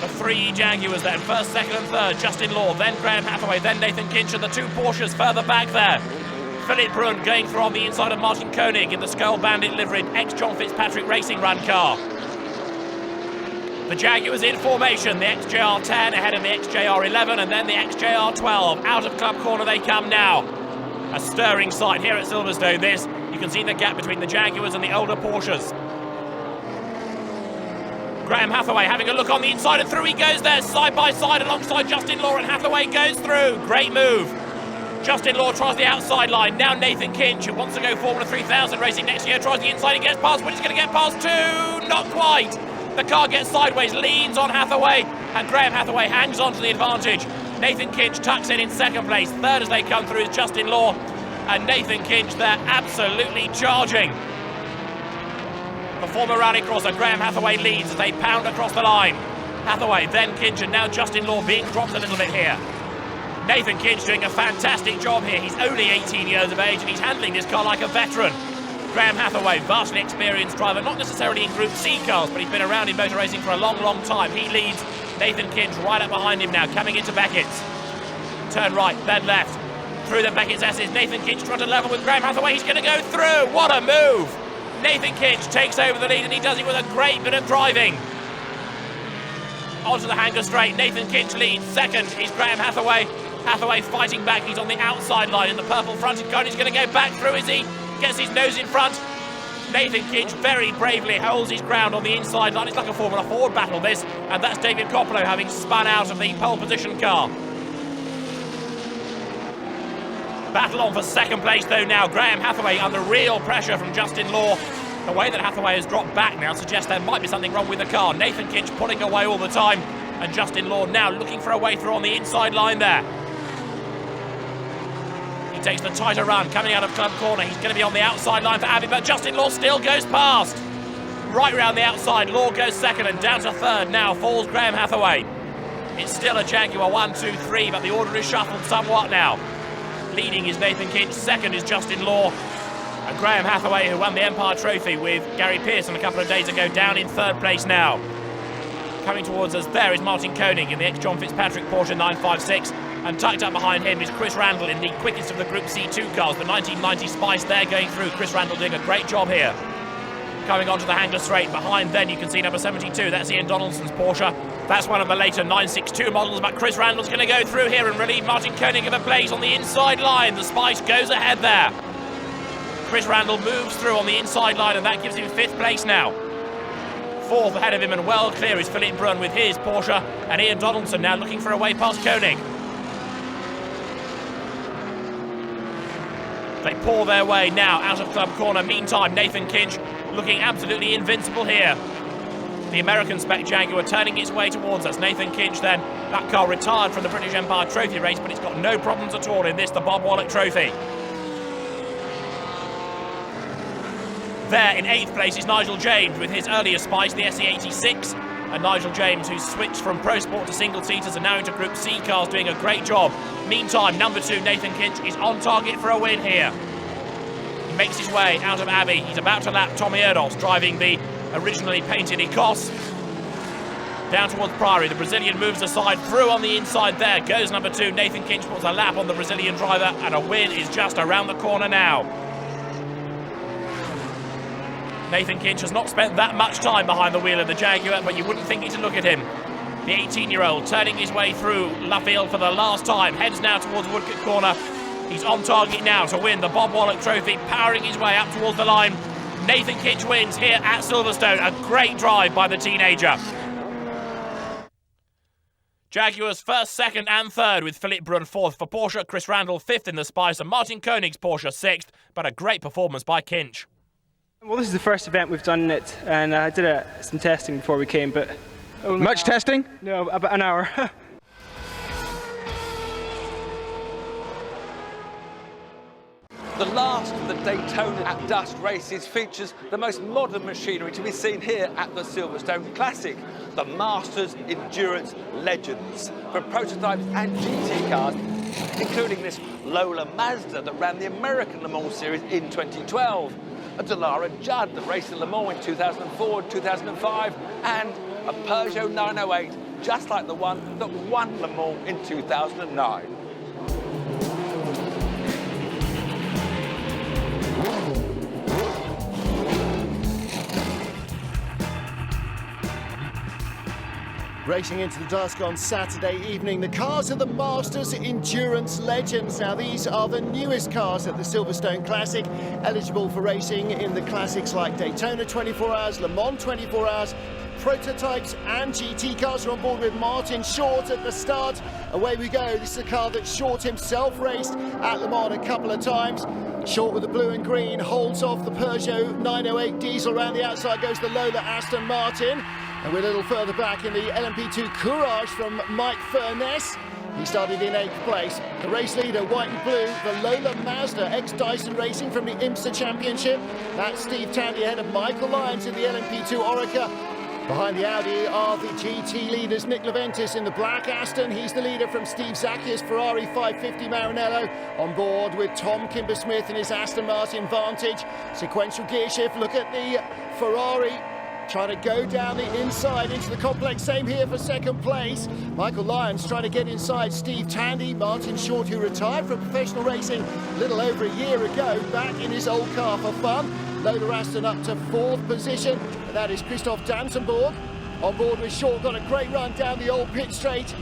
The 3 Jaguars then, 1st, 2nd and 3rd, Justin Law, then Graham Hathaway, then Nathan Kinch, and the 2 Porsches further back there. Philip Brun going through on the inside of Martin Koenig in the Skull Bandit liveried ex-John Fitzpatrick Racing Run car. The Jaguars in formation, the XJR10 ahead of the XJR11 and then the XJR12. Out of Club Corner they come now. A stirring sight here at Silverstone this. You can see the gap between the Jaguars and the older Porsches. Graham Hathaway having a look on the inside and through he goes there, side by side alongside Justin Law, and Hathaway goes through. Great move. Justin Law tries the outside line. Now Nathan Kinch, who wants to go Formula 3000 racing next year, tries the inside, he gets past, but he's going to get past 2. Not quite. The car gets sideways, leans on Hathaway, and Graham Hathaway hangs on to the advantage. Nathan Kinch tucks in 2nd place. 3rd as they come through is Justin Law, and Nathan Kinch there absolutely charging. The former rallycrosser Graham Hathaway leads as they pound across the line. Hathaway, then Kinch, and now Justin Law being dropped a little bit here. Nathan Kinch doing a fantastic job here. He's only 18 years of age and he's handling this car like a veteran. Graham Hathaway, vastly experienced driver, not necessarily in Group C cars, but he's been around in motor racing for a long, long time. He leads. Nathan Kinch right up behind him now, coming into Beckett's. Turn right, then left. Through the Beckett's S's, Nathan Kinch trying to level with Graham Hathaway. He's going to go through. What a move! Nathan Kinch takes over the lead and he does it with a great bit of driving. Onto the hanger straight, Nathan Kinch leads. 2nd is Graham Hathaway. Hathaway fighting back, he's on the outside line in the purple fronted car. He's going to go back through, is he? Gets his nose in front. Nathan Kinch very bravely holds his ground on the inside line. It's like a Formula Ford battle this, and that's David Coppola having spun out of the pole position car. Battle on for 2nd place though now. Graham Hathaway under real pressure from Justin Law. The way that Hathaway has dropped back now suggests there might be something wrong with the car. Nathan Kinch pulling away all the time, and Justin Law now looking for a way through on the inside line there. He takes the tighter run coming out of Club Corner. He's going to be on the outside line for Abbey, but Justin Law still goes past. Right round the outside, Law goes 2nd and down to 3rd now falls Graham Hathaway. It's still a Jaguar 1, 2, 3, but the order is shuffled somewhat now. Leading is Nathan Kinch, 2nd is Justin Law, and Graham Hathaway, who won the Empire Trophy with Gary Pearson a couple of days ago, down in 3rd place now. Coming towards us there is Martin Koenig in the ex-John Fitzpatrick Porsche 956, and tucked up behind him is Chris Randall in the quickest of the Group C2 cars, the 1990 Spice there going through. Chris Randall doing a great job here. coming onto the Hangler Straight. Behind then you can see number 72, that's Ian Donaldson's Porsche. That's one of the later 962 models, but Chris Randall's going to go through here and relieve Martin Koenig of a place on the inside line. The Spice goes ahead there. Chris Randall moves through on the inside line, and that gives him 5th place now. 4th ahead of him and well clear is Philippe Brun with his Porsche, and Ian Donaldson now looking for a way past Koenig. They pour their way now out of Club Corner. Meantime, Nathan Kinch looking absolutely invincible here. The American spec Jaguar turning its way towards us. Nathan Kinch then, that car retired from the British Empire Trophy race, but it's got no problems at all in this, the Bob Wallach Trophy. There in 8th place is Nigel James with his earlier Spice, the SE86. And Nigel James, who's switched from Pro Sport to single-seaters and now into Group C cars, doing a great job. Meantime, number 2, Nathan Kinch, is on target for a win here. He makes his way out of Abbey. He's about to lap Tommy Erdos, driving the originally painted Ecos. Down towards Priory, the Brazilian moves aside, through on the inside there. Goes number 2, Nathan Kinch puts a lap on the Brazilian driver, and a win is just around the corner now. Nathan Kinch has not spent that much time behind the wheel of the Jaguar, but you wouldn't think it to look at him. The 18-year-old turning his way through Luffield for the last time, heads now towards Woodcote Corner. He's on target now to win the Bob Wallach Trophy, powering his way up towards the line. Nathan Kinch wins here at Silverstone. A great drive by the teenager. Jaguars 1st, 2nd and 3rd, with Philippe Brun 4th for Porsche, Chris Randall 5th in the Spice, and Martin Koenig's Porsche 6th, but a great performance by Kinch. Well, this is the first event we've done in it, and I did some testing before we came, but... Much testing? No, about an hour. The last of the Daytona at Dusk races features the most modern machinery to be seen here at the Silverstone Classic, the Masters Endurance Legends, for prototypes and GT cars, including this Lola Mazda that ran the American Le Mans Series in 2012, a Dallara Judd that raced in Le Mans in 2004 and 2005, and a Peugeot 908, just like the one that won Le Mans in 2009. Racing into the dusk on Saturday evening, the cars are the Masters Endurance Legends. Now, these are the newest cars at the Silverstone Classic, eligible for racing in the classics like Daytona 24 Hours, Le Mans 24 Hours, prototypes and GT cars are on board with Martin Short at the start. Away we go. This is a car that Short himself raced at Le Mans a couple of times. Short with the blue and green holds off the Peugeot 908 diesel. Around the outside goes the Lola Aston Martin. And we're a little further back in the LMP2 Courage from Mike Furness. He started in 8th place. The race leader, white and blue, the Lola Mazda, ex-Dyson Racing from the IMSA Championship. That's Steve Tandy ahead of Michael Lyons in the LMP2 Orica. Behind the Audi are the GT leaders, Nick Leventis in the black Aston. He's the leader from Steve Zacchia's Ferrari 550 Maranello. On board with Tom Kimber-Smith in his Aston Martin Vantage. Sequential gear shift, look at the Ferrari. Trying to go down the inside into the complex. Same here for 2nd place. Michael Lyons trying to get inside Steve Tandy. Martin Short, who retired from professional racing a little over a year ago, back in his old car for fun. Lola Aston up to 4th position. And that is Christoph Dansenborg. On board with Short, got a great run down the old pit straight.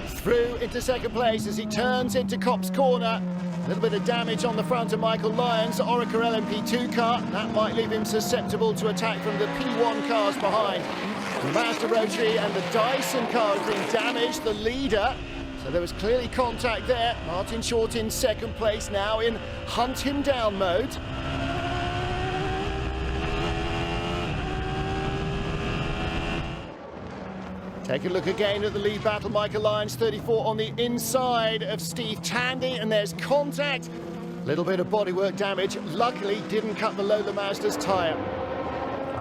Through into 2nd place as he turns into Copse Corner. A little bit of damage on the front of Michael Lyons' Orica LMP2 car. That might leave him susceptible to attack from the P1 cars behind. The Mazda Rotary and the Dyson car has been damaged, the leader. So there was clearly contact there. Martin Short in 2nd place, now in hunt him down mode. Take a look again at the lead battle. Michael Lyons, 34 on the inside of Steve Tandy, and there's contact. Little bit of bodywork damage. Luckily, didn't cut the Lola Mazda's tyre.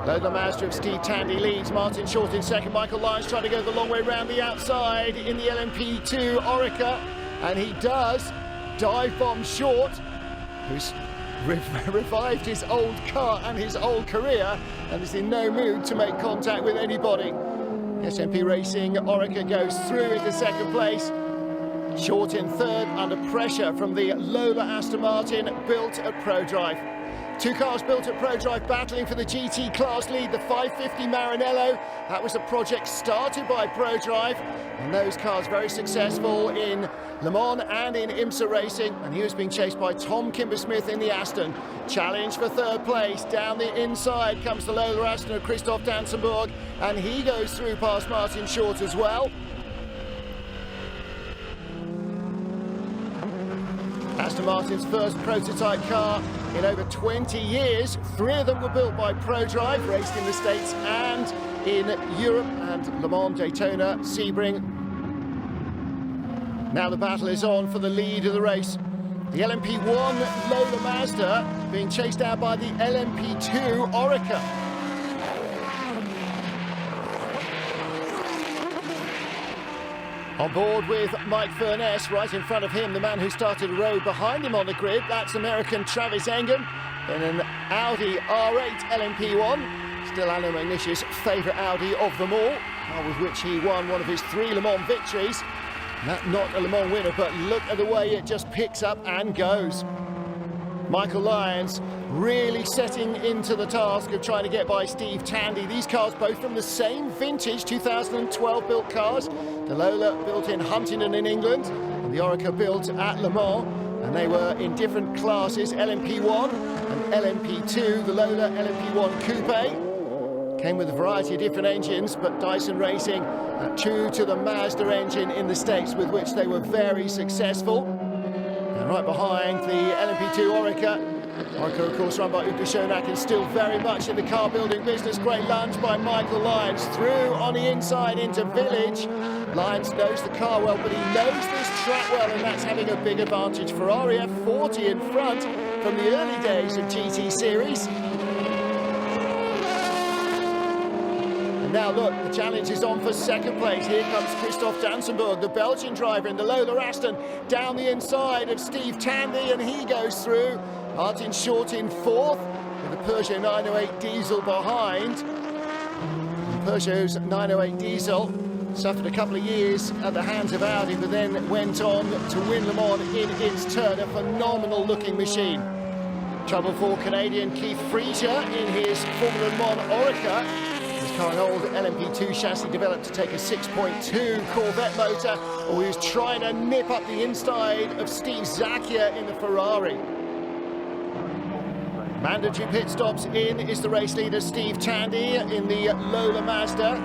Lola Mazda of Steve Tandy leads. Martin Short in 2nd. Michael Lyons trying to go the long way round the outside in the LMP2 Orica, and he does. Dive bomb Short, who's revived his old car and his old career, and is in no mood to make contact with anybody. SMP Racing Orica goes through into 2nd place. Short in 3rd under pressure from the Lola Aston Martin built at ProDrive. Two cars built at ProDrive battling for the GT class lead. The 550 Maranello, that was a project started by ProDrive, and those cars very successful in Le Mans and in IMSA racing, and he was being chased by Tom Kimber-Smith in the Aston. Challenge for third place. Down the inside comes the Lola Aston of Christoph Dansenburg, and he goes through past Martin Short as well. Aston Martin's first prototype car in over 20 years. 3 of them were built by ProDrive, raced in the States and in Europe, and Le Mans, Daytona, Sebring. Now the battle is on for the lead of the race. The LMP1 Lola Mazda being chased out by the LMP2 Oreca. On board with Mike Furness, right in front of him, the man who started a row behind him on the grid, that's American Travis Engham, in an Audi R8 LMP1, still Anno Magnitius' favourite Audi of them all, with which he won one of his 3 Le Mans victories. Not a Le Mans winner, but look at the way it just picks up and goes. Michael Lyons really setting into the task of trying to get by Steve Tandy. These cars both from the same vintage, 2012 built cars. The Lola built in Huntingdon in England, and the Oreca built at Le Mans, and they were in different classes, LMP1 and LMP2. The Lola LMP1 Coupe came with a variety of different engines, but Dyson Racing true to the Mazda engine in the States, with which they were very successful. And right behind the LMP2 Oreca, of course, run by Uke Schoenack, and still very much in the car building business. Great lunge by Michael Lyons, through on the inside into Village. Lyons knows the car well, but he knows this track well, and that's having a big advantage. Ferrari F40 in front from the early days of GT Series. And now look, the challenge is on for second place. Here comes Christoph Dansenburg, the Belgian driver in the Lola Aston, down the inside of Steve Tandy, and he goes through. Martin Short in 4th, with the Peugeot 908 diesel behind. Peugeot's 908 diesel suffered a couple of years at the hands of Audi, but then went on to win Le Mans in its turn. A phenomenal looking machine. Trouble for Canadian Keith Freesia in his Formula One Oreca. This car, an old LMP2 chassis developed to take a 6.2 Corvette motor, or he was trying to nip up the inside of Steve Zacchia in the Ferrari. Mandatory pit stops in is the race leader Steve Tandy in the Lola Mazda.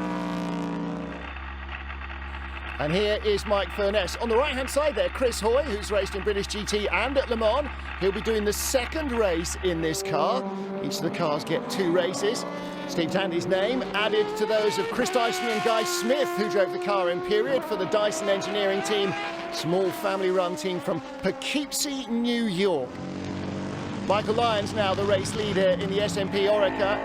And here is Mike Furness. On the right-hand side there, Chris Hoy, who's raced in British GT and at Le Mans. He'll be doing the second race in this car. Each of the cars get 2 races. Steve Tandy's name added to those of Chris Dyson and Guy Smith, who drove the car in period for the Dyson engineering team, small family-run team from Poughkeepsie, New York. Michael Lyons now the race leader in the SMP Oreca.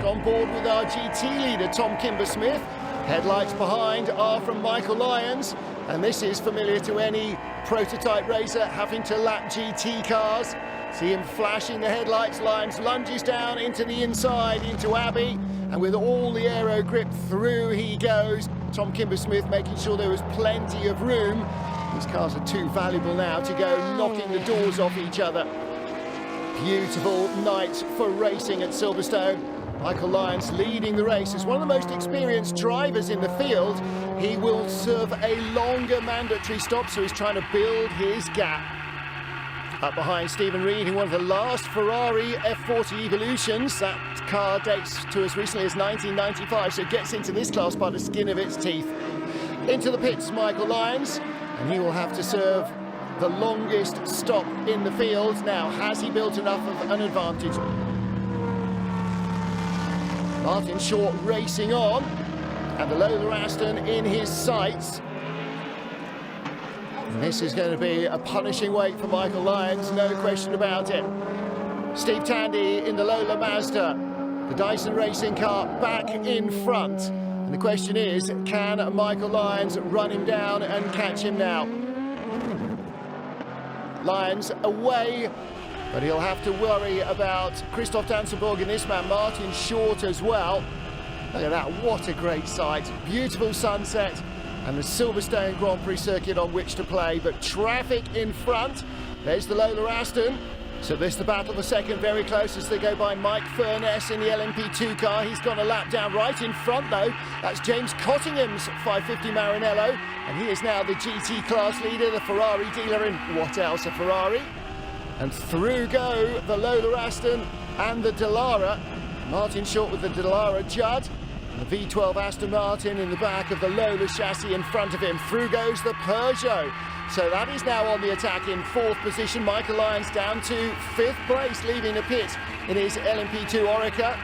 On board with our GT leader, Tom Kimber-Smith. Headlights behind are from Michael Lyons, and this is familiar to any prototype racer having to lap GT cars. See him flashing the headlights. Lyons lunges down into the inside, into Abbey, and with all the aero grip through he goes. Tom Kimber-Smith making sure there was plenty of room. These cars are too valuable now to go knocking the doors off each other. Beautiful night for racing at Silverstone. Michael Lyons leading the race as one of the most experienced drivers in the field. He will serve a longer mandatory stop, so he's trying to build his gap. Up behind Stephen Reed, in one of the last Ferrari F40 Evolutions. That car dates to as recently as 1995, so it gets into this class by the skin of its teeth. Into the pits, Michael Lyons, and he will have to serve the longest stop in the field. Now, has he built enough of an advantage? Martin Short racing on, and the Lola Aston in his sights. And this is going to be a punishing wait for Michael Lyons, no question about it. Steve Tandy in the Lola Mazda, the Dyson racing car back in front. And the question is, can Michael Lyons run him down and catch him now? Lyons away, but he'll have to worry about Christoph Dansenburg and this man, Martin Short, as well. Look at that, what a great sight. Beautiful sunset and the Silverstone Grand Prix circuit on which to play, but traffic in front. There's the Lola Aston. So this the battle for second, very close as they go by Mike Furness in the LMP2 car. He's gone a lap down right in front though. That's James Cottingham's 550 Maranello, and he is now the GT class leader, the Ferrari dealer in what else, a Ferrari. And through go the Lola Aston and the Dallara. Martin Short with the Dallara Judd. And the V12 Aston Martin in the back of the Lola chassis in front of him. Through goes the Peugeot. So that is now on the attack in fourth position. Michael Lyons down to fifth place, leaving the pit in his LMP2 Oreca.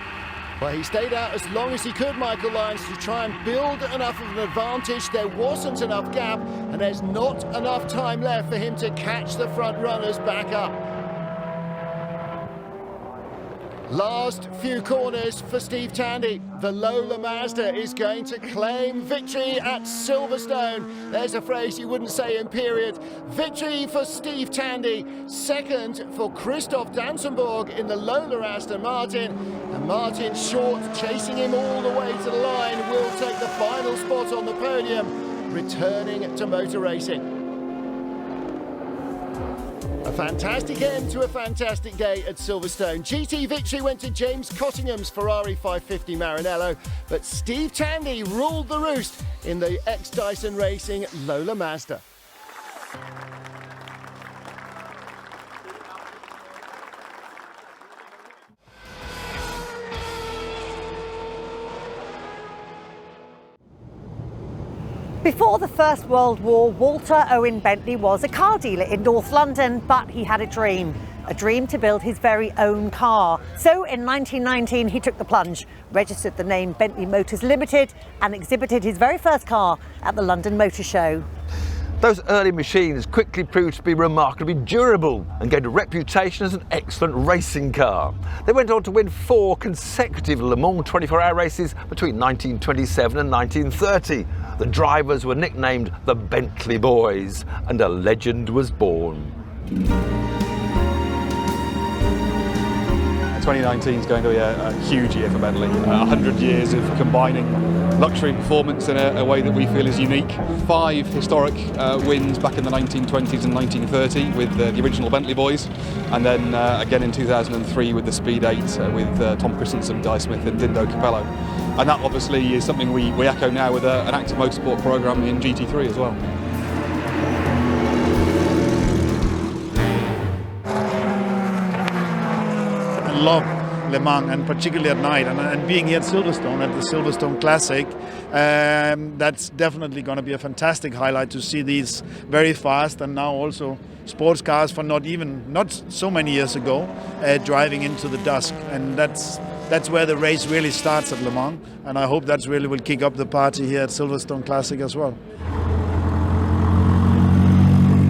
Well, he stayed out as long as he could, Michael Lyons, to try and build enough of an advantage. There wasn't enough gap, and there's not enough time left for him to catch the front runners back up. Last few corners for Steve Tandy. The Lola Mazda is going to claim victory at Silverstone. There's a phrase you wouldn't say in period. Victory for Steve Tandy. Second for Christoph Dansenborg in the Lola Aston Martin. And Martin Short, chasing him all the way to the line, will take the final spot on the podium, returning to motor racing. A fantastic end to a fantastic day at Silverstone. GT victory went to James Cottingham's Ferrari 550 Maranello, but Steve Tandy ruled the roost in the ex-Dyson Racing Lola Mazda. Before the First World War, Walter Owen Bentley was a car dealer in North London, but he had a dream to build his very own car. So in 1919, he took the plunge, registered the name Bentley Motors Limited, and exhibited his very first car at the London Motor Show. Those early machines quickly proved to be remarkably durable and gained a reputation as an excellent racing car. They went on to win 4 consecutive Le Mans 24-hour races between 1927 and 1930. The drivers were nicknamed the Bentley Boys, and a legend was born. 2019 is going to be a huge year for Bentley. 100 years of combining luxury and performance in a way that we feel is unique. 5 historic wins back in the 1920s and 1930 with the original Bentley Boys, and then again in 2003 with the Speed 8 with Tom Christensen, Guy Smith and Dindo Capello. And that obviously is something we echo now with an active motorsport programme in GT3 as well. Love Le Mans, and particularly at night, and being here at Silverstone, at the Silverstone Classic, that's definitely going to be a fantastic highlight to see these very fast and now also sports cars for not so many years ago driving into the dusk, and that's where the race really starts at Le Mans, and I hope that's really will kick up the party here at Silverstone Classic as well.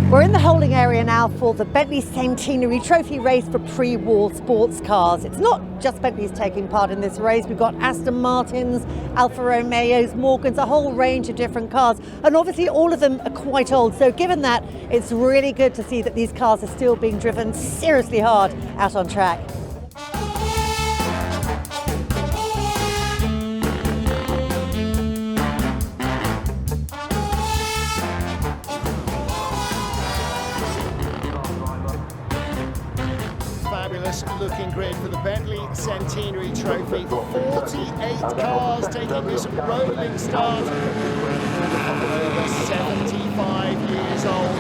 We're in the holding area now for the Bentley Centenary Trophy race for pre-war sports cars. It's not just Bentley's taking part in this race. We've got Aston Martins, Alfa Romeos, Morgans, a whole range of different cars. And obviously all of them are quite old. So given that, it's really good to see that these cars are still being driven seriously hard out on track. Looking grid for the Bentley Centenary Trophy. 48 cars taking this rolling start. Over 75 years old.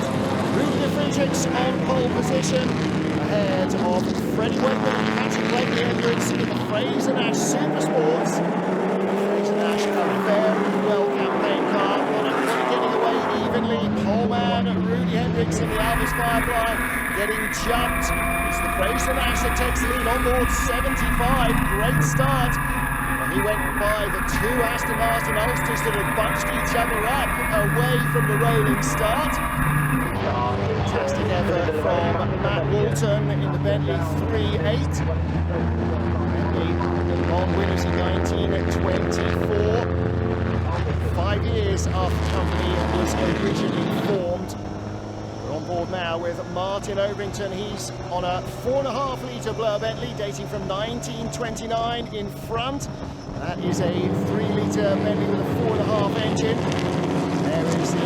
Rudy Friedrichs on pole position, ahead of Freddie Wembley, Patrick Hendricks in the Fraser Nash Super Sports. Fraser Nash, a very well campaigned car, getting away evenly. Coleman, Rudy Hendricks in the Alvis Firefly, getting jumped. It's the Fraser Nash that takes the lead on board 75. Great start. And he went by the 2 Aston Martin Ulsters that had bunched each other up away from the rolling start. Fantastic effort from Matt Walton in the Bentley 3.8. Bentley on winners in 1924. 5 years after the company was originally formed. We're on board now with Martin Overington. He's on a 4.5 litre Blur Bentley dating from 1929 in front. That is a 3 litre Bentley with a 4.5 engine. There is the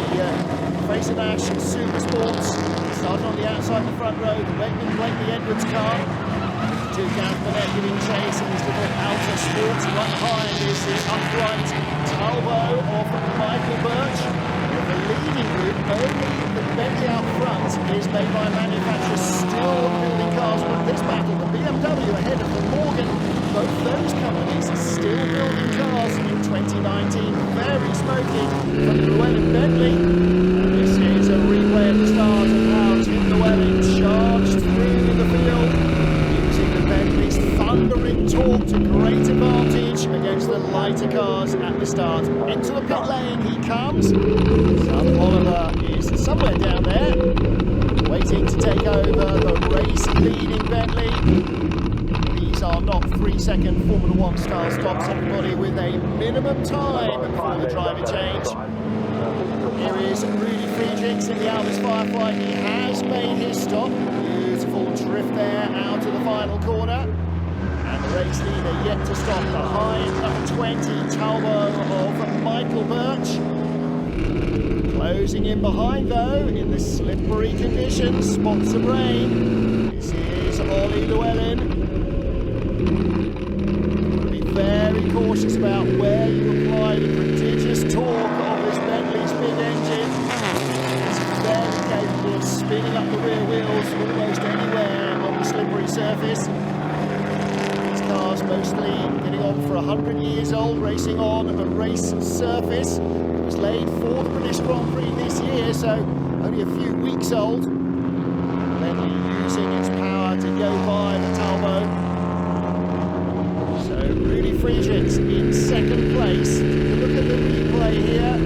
Fraser Nash Super Sports. Started on the outside of the front row, the Wakeman Blakely Edwards car. To Gareth Burnett giving chase in his little outer sports. Right behind is the upright Talbot of Michael Birch. In the leading group, only the Bentley out front is made by manufacturers still building cars. But this battle, the BMW ahead of the Morgan, both those companies still building cars in 2019. Very smoky from Llewellyn Bentley. And this is a replay of the start of how Tim Llewellyn charged through the field, using the Bentley's thundering torque to great advantage against the lighter cars at the start. Into the pit lane he comes. Son Oliver is somewhere down there, waiting to take over the race-leading Bentley. These are not 3-second Formula 1 style stops, everybody with a minimum time for the driver change. Here is Rudy Friedrichs in the Alvis Firefly. He has made his stop. Beautiful drift there out to the final corner. And the race leader yet to stop behind number 20, Talbot of Michael Birch. Closing in behind though, in the slippery conditions, spots of rain. This is Ollie Llewellyn. Be very cautious about where you apply the prodigious torque of this Bentley's big engine. It's very capable of spinning up the rear wheels almost anywhere on the slippery surface. These cars mostly getting on for 100 years old, racing on a race surface. It was laid for the British Grand Prix this year, so only a few weeks old. Bentley using its power to go by the Talbot. So Rudy Friedrichs in second place. Look at the replay here.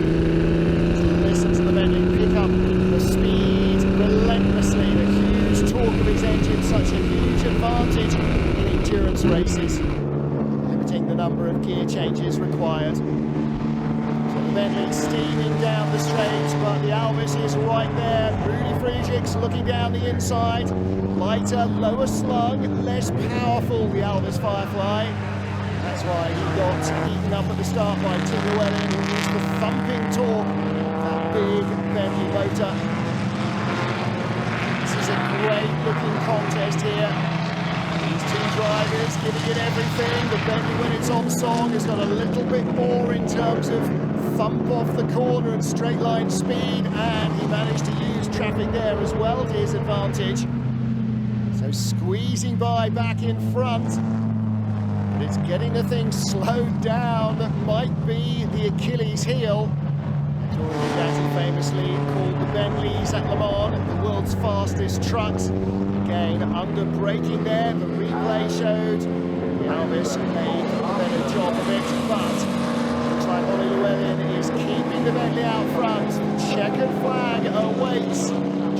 Listen to the Bentley pick up the speed relentlessly. The huge torque of his engine, such a huge advantage in endurance races, limiting the number of gear changes required. So the Bentley steaming down the straight, but the Alvis is right there. Rudy Friedrichs looking down the inside. Lighter, lower slung, less powerful, the Alvis Firefly. That's why he got eaten up at the start by Tim Llewellyn, who used the thumping torque of that big Bentley motor. This is a great looking contest here. These two drivers giving it everything. The Bentley, when it's on song, has got a little bit more in terms of thump off the corner and straight line speed, and he managed to use traffic there as well to his advantage. So squeezing by back in front. It's getting the thing slowed down that might be the Achilles heel. Torrey Bugatti famously called the Bentleys at Le Mans the world's fastest trucks. Again, under braking there, the replay showed the Alvis made a better job of it, but looks like Ollie Llewellyn is keeping the Bentley out front. The checkered flag awaits.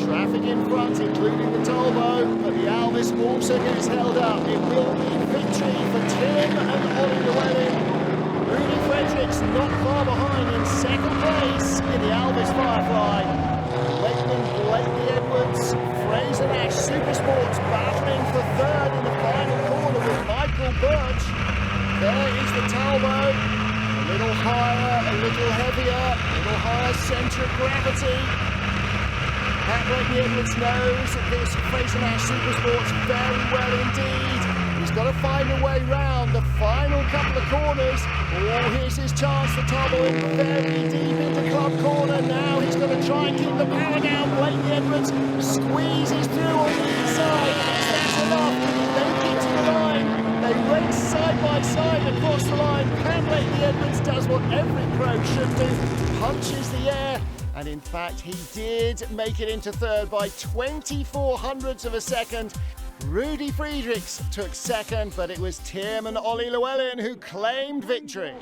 Traffic in front, including the Talbot, but the Alvis also gets held up. It will be victory for Tim and Ollie Llewellyn. Rudy Friedrichs not far behind in second place in the Alvis Firefly. Wakeman Blakely Edwards, Fraser Nash Super Sports battling for third in the final corner with Michael Birch. There is the Talbot, a little higher, a little heavier, a little higher centre of gravity. Pat Blakely Edwards knows this Fraser Nash Super Sports very well indeed. He's got to find a way round the final couple of corners. Oh, here's his chance for Talbot, very deep into club corner. Now he's got to try and keep the power down. Blakely Edwards squeezes through on the inside. Is that enough? They keep to the line. They race side by side across the line. Pat Blakely Edwards does what every pro should do, punches the air. And in fact, he did make it into third by 24 hundredths of a second. Rudy Friedrichs took second, but it was Tim and Ollie Llewellyn who claimed victory.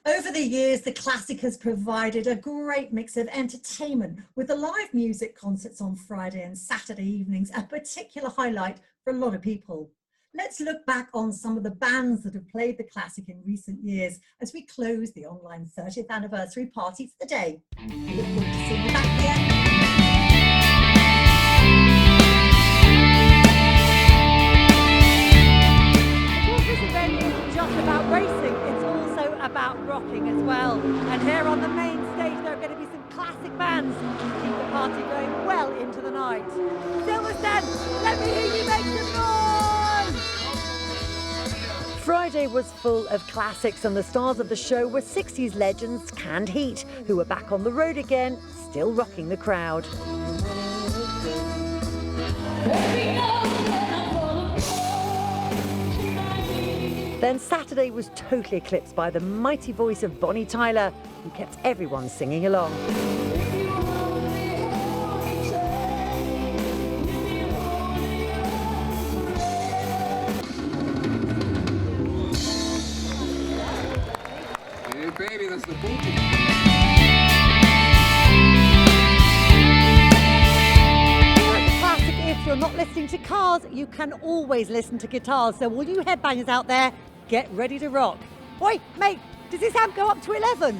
Over the years, the Classic has provided a great mix of entertainment, with the live music concerts on Friday and Saturday evenings a particular highlight for a lot of people. Let's look back on some of the bands that have played the Classic in recent years as we close the online 30th anniversary party for the day. We look forward to seeing you back here. Of course, this event isn't just about racing, it's also about rocking. right. Silverstone, let me hear you make some noise! Friday was full of classics, and the stars of the show were 60s legends Canned Heat, who were back on the road again, still rocking the crowd. Then Saturday was totally eclipsed by the mighty voice of Bonnie Tyler, who kept everyone singing along. Hey baby, that's the booty. If you're not listening to cars, you can always listen to guitars. So all you headbangers out there, get ready to rock. Oi, mate, does this amp go up to 11?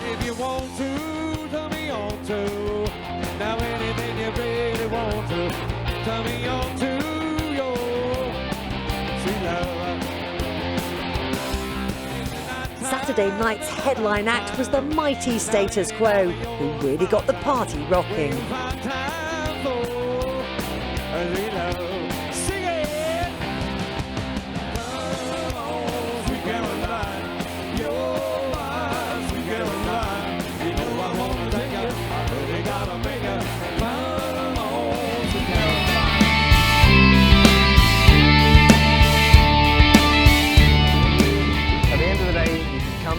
If you want to, tell me on to. Now anything you really want to, tell me on to your sweet love. Saturday night's headline act was the mighty Status Quo, who really got the party rocking.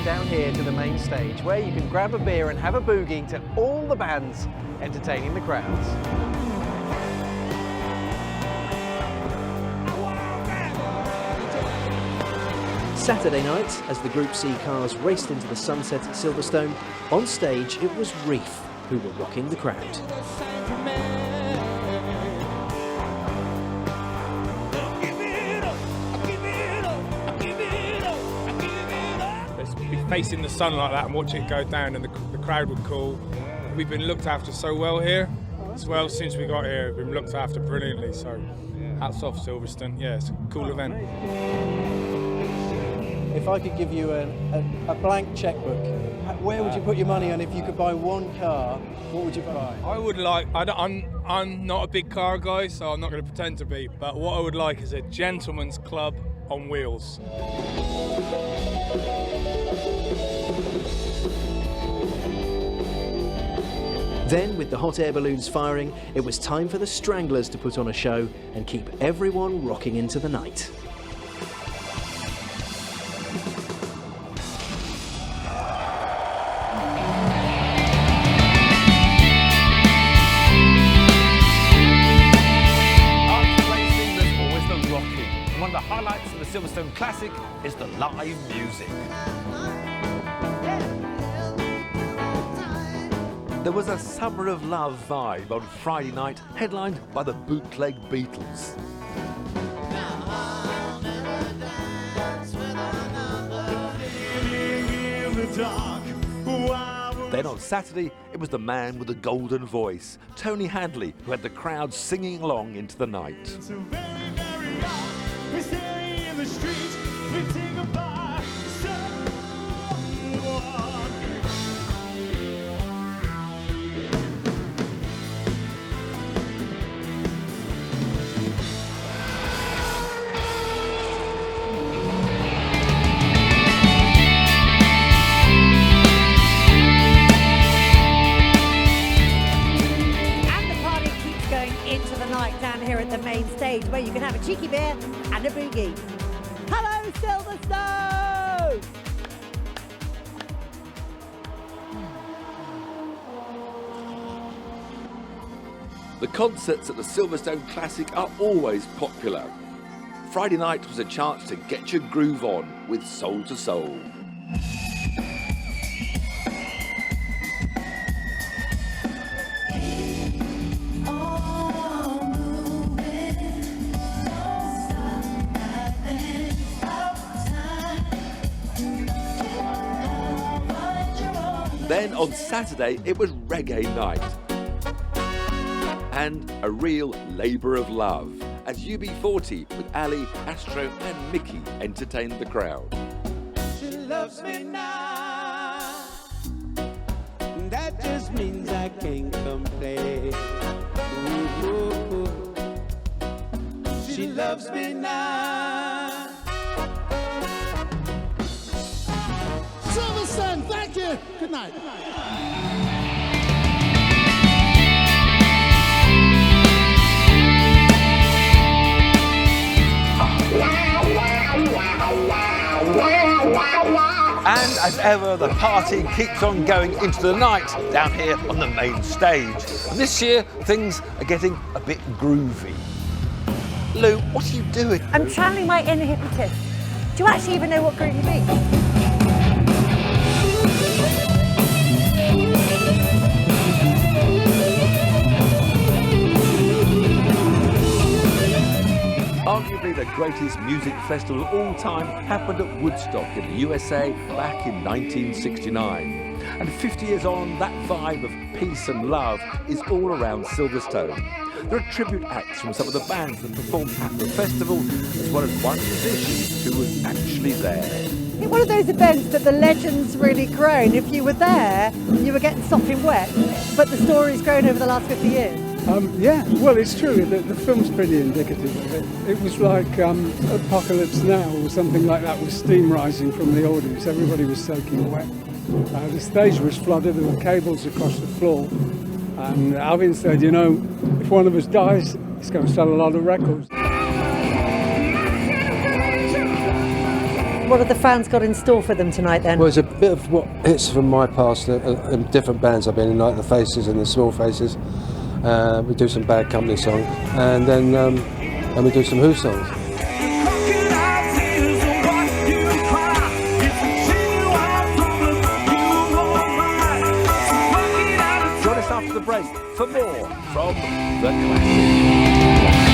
Down here to the main stage, where you can grab a beer and have a boogie to all the bands entertaining the crowds. Saturday night, as the Group C cars raced into the sunset at Silverstone, on stage it was Reef who were rocking the crowd. Facing the sun like that and watching it go down, and the crowd were cool. We've been looked after so well here as well since we got here. We've been looked after brilliantly, so hats off Silverstone. Yeah, it's a cool event. If I could give you a blank checkbook, where would you put your money on if you could buy one car? What would you buy? I would like, I'm not a big car guy, so I'm not going to pretend to be, but what I would like is a gentleman's club on wheels. Then, with the hot air balloons firing, it was time for the Stranglers to put on a show and keep everyone rocking into the night. After racing, there's always the rocking. And one of the highlights of the Silverstone Classic is the live music. There was a Summer of Love vibe on Friday night, headlined by the Bootleg Beatles. Then on Saturday, it was the man with the golden voice, Tony Hadley, who had the crowd singing along into the night. Into the night down here at the main stage, where you can have a cheeky beer and a boogie. Hello, Silverstone! The concerts at the Silverstone Classic are always popular. Friday night was a chance to get your groove on with Soul to Soul. Then on Saturday, it was reggae night. and a real labour of love as UB40 with Ali, Astro and Mickey entertained the crowd. She loves me now. That just means I can't complain. Ooh, ooh, ooh. She loves me now. Silverstone, thank you. Good night. And as ever, the party keeps on going into the night down here on the main stage. And this year, things are getting a bit groovy. Lou, what are you doing? I'm channeling my inner hypnotist. Do you actually even know what groovy means? Arguably the greatest music festival of all time happened at Woodstock in the USA back in 1969. And 50 years on, that vibe of peace and love is all around Silverstone. There are tribute acts from some of the bands that performed at the festival, as well as one musician who was actually there. It's one of those events that the legend's really grown. If you were there, you were getting sopping wet, but the story's grown over the last 50 years. Yeah, well, it's true. The film's pretty indicative of it. It was like Apocalypse Now or something like that, with steam rising from the audience. Everybody was soaking wet. The stage was flooded. There were cables across the floor. And Alvin said, you know, if one of us dies, it's going to sell a lot of records. What have the fans got in store for them tonight then? Well, it's a bit of what hits from my past and different bands I've been in, like the Faces and the Small Faces. We do some Bad Company songs, and then we do some Who songs. Join us after the break for more from The Classic.